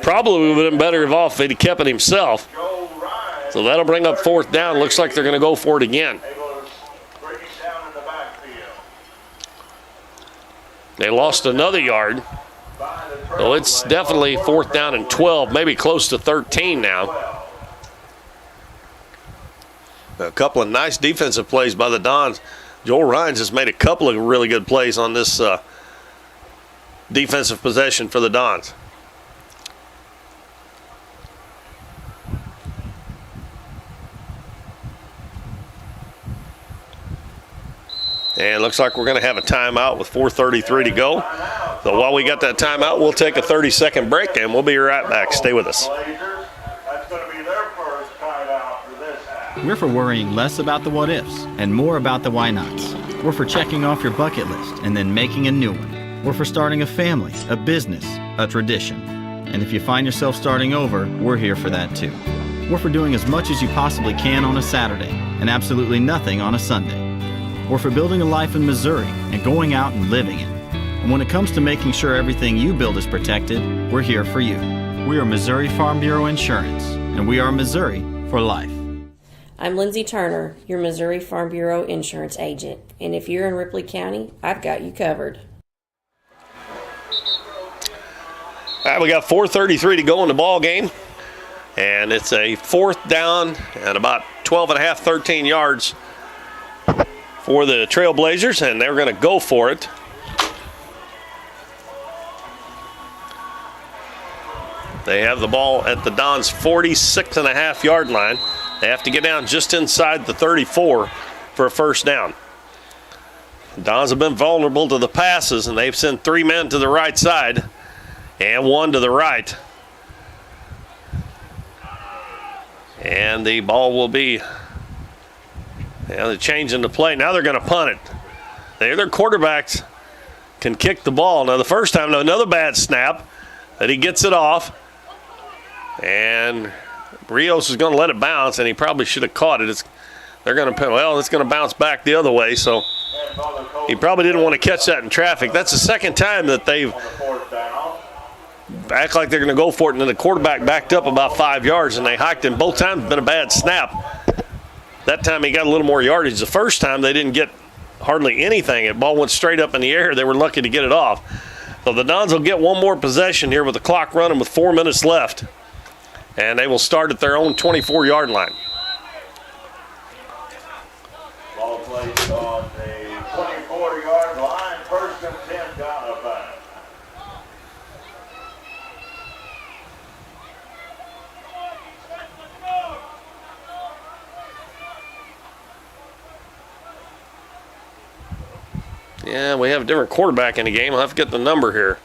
probably would have been better off if he'd kept it himself. So that'll bring up fourth down. Looks like they're going to go for it again. They lost another yard. So it's definitely fourth down and 12, maybe close to 13 now. A couple of nice defensive plays by the Dons. Joel Rhines has made a couple of really good plays on this defensive possession for the Dons. And it looks like we're going to have a timeout with 4:33 to go. So while we got that timeout, we'll take a 30-second break, and we'll be right back. Stay with us. That's going to be their first timeout for this half. We're for worrying less about the what-ifs and more about the why-nots. We're for checking off your bucket list and then making a new one. We're for starting a family, a business, a tradition. And if you find yourself starting over, we're here for that too. We're for doing as much as you possibly can on a Saturday and absolutely nothing on a Sunday. We're for building a life in Missouri and going out and living it. And when it comes to making sure everything you build is protected, we're here for you. We are Missouri Farm Bureau Insurance, and we are Missouri for life. I'm Lindsay Turner, your Missouri Farm Bureau insurance agent, and if you're in Ripley County, I've got you covered. All right, we got 4:33 to go in the ball game, and it's a 4th down and about 12 and a half, 13 yards for the Trailblazers, and they're going to go for it. They have the ball at the Dons' 46.5-yard line. They have to get down just inside the 34 for a first down. The Dons have been vulnerable to the passes, and they've sent 3 men to the right side and 1 to the right. And the ball will be, they're changing the play. Now they're going to punt it. Their quarterbacks can kick the ball. Now the first time, another bad snap that he gets it off. And Rios is going to let it bounce, and he probably should have caught it. It's going to bounce back the other way, so he probably didn't want to catch that in traffic. That's the second time that they've act like they're going to go for it, and then the quarterback backed up about 5 yards, and they hiked him. Both times it's been a bad snap. That time he got a little more yardage. The first time they didn't get hardly anything. The ball went straight up in the air. They were lucky to get it off. So the Dons will get one more possession here with the clock running with 4 minutes left. And they will start at their own 24-yard line. Ball placed on the 24-yard line. First and 10, Donovan. Yeah, we have a different quarterback in the game. I'll have to get the number here.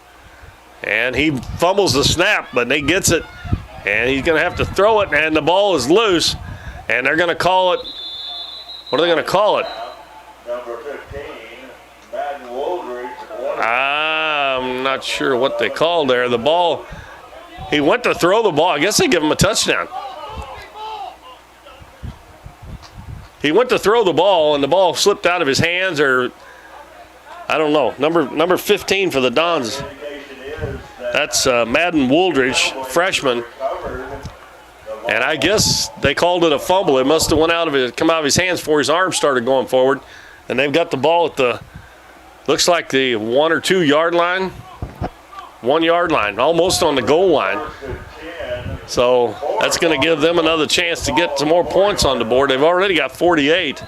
And he fumbles the snap, but he gets it. And he's going to have to throw it, and the ball is loose. And they're going to call it. What are they going to call it? Number 15, Madden Woldridge. I'm not sure what they called there. The ball, he went to throw the ball. I guess they give him a touchdown. He went to throw the ball, and the ball slipped out of his hands, or I don't know. Number 15 for the Dons. That's Madden Woldridge, freshman. And I guess they called it a fumble. It must have come out of his hands before his arm started going forward. And they've got the ball at the, looks like the 1 or 2 yard line. 1 yard line, almost on the goal line. So that's going to give them another chance to get some more points on the board. They've already got 48.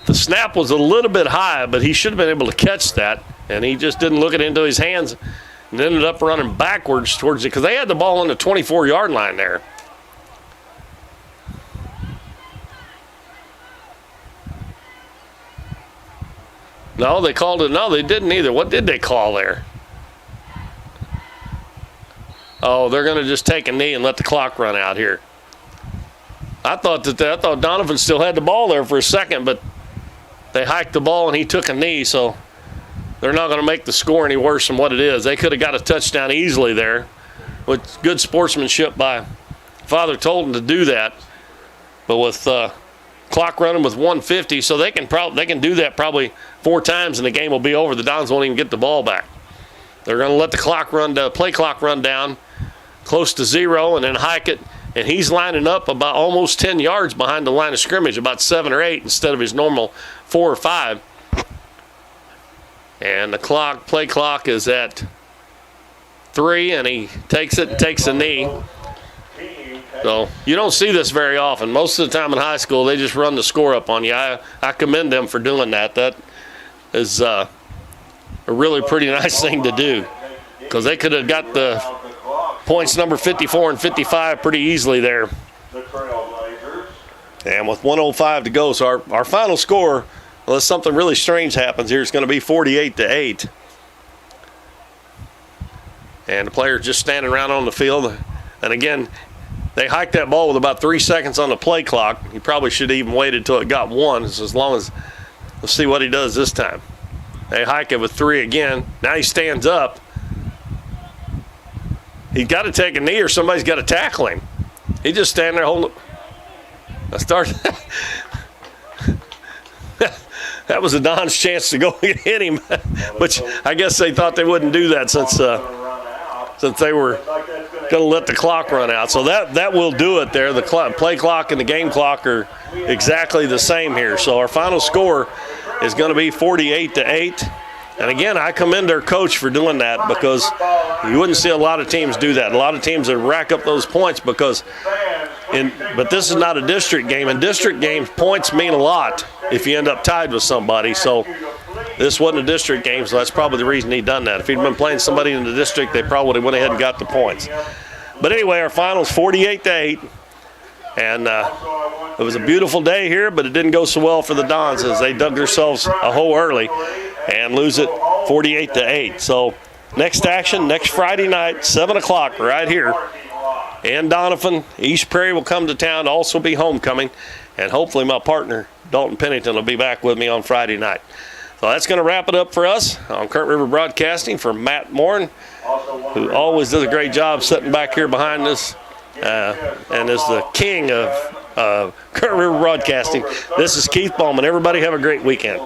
The snap was a little bit high, but he should have been able to catch that. And he just didn't look it into his hands and ended up running backwards towards it because they had the ball on the 24-yard line there. No, they called it. No, they didn't either. What did they call there? Oh, they're going to just take a knee and let the clock run out here. I thought Donovan still had the ball there for a second, but they hiked the ball and he took a knee, so they're not going to make the score any worse than what it is. They could have got a touchdown easily there with good sportsmanship by Father Tolton to do that. But with clock running with 1:50, so they can do that probably 4 times and the game will be over. The Dons won't even get the ball back. They're going to let the play clock run down close to 0 and then hike it. And he's lining up about almost 10 yards behind the line of scrimmage, about 7 or 8 instead of his normal 4 or 5. And the play clock is at 3, and he takes it and takes a knee. So you don't see this very often. Most of the time in high school, they just run the score up on you. I commend them for doing that. That is a really pretty nice thing to do because they could have got the points number 54 and 55 pretty easily there. And with 1:05 to go, so our final score, unless something really strange happens here, it's going to be 48-8. And the players just standing around on the field. And again, they hiked that ball with about 3 seconds on the play clock. He probably should have even waited until it got 1, as long as, let's see what he does this time. They hike it with 3 again. Now he stands up. He's got to take a knee or somebody's got to tackle him. He just standing there holding it. That was a Don's chance to go and hit him, which I guess they thought they wouldn't do that since they were going to let the clock run out. So that will do it there. The play clock and the game clock are exactly the same here. So our final score is going to be 48-8. And again, I commend our coach for doing that, because you wouldn't see a lot of teams do that. A lot of teams that rack up those points but this is not a district game. In district games, points mean a lot if you end up tied with somebody. So this wasn't a district game, so that's probably the reason he done that. If he'd been playing somebody in the district, they probably went ahead and got the points. But anyway, our finals 48-8. And it was a beautiful day here, but it didn't go so well for the Dons as they dug themselves a hole early and lose it 48-8. So next action, next Friday night, 7 o'clock right here in Doniphan. East Prairie will come to town to also be homecoming. And hopefully my partner, Dalton Pennington, will be back with me on Friday night. So that's going to wrap it up for us on Current River Broadcasting. For Matt Morin, who always does a great job sitting back here behind us and is the king of Current River Broadcasting. This is Keith Bowman. Everybody have a great weekend.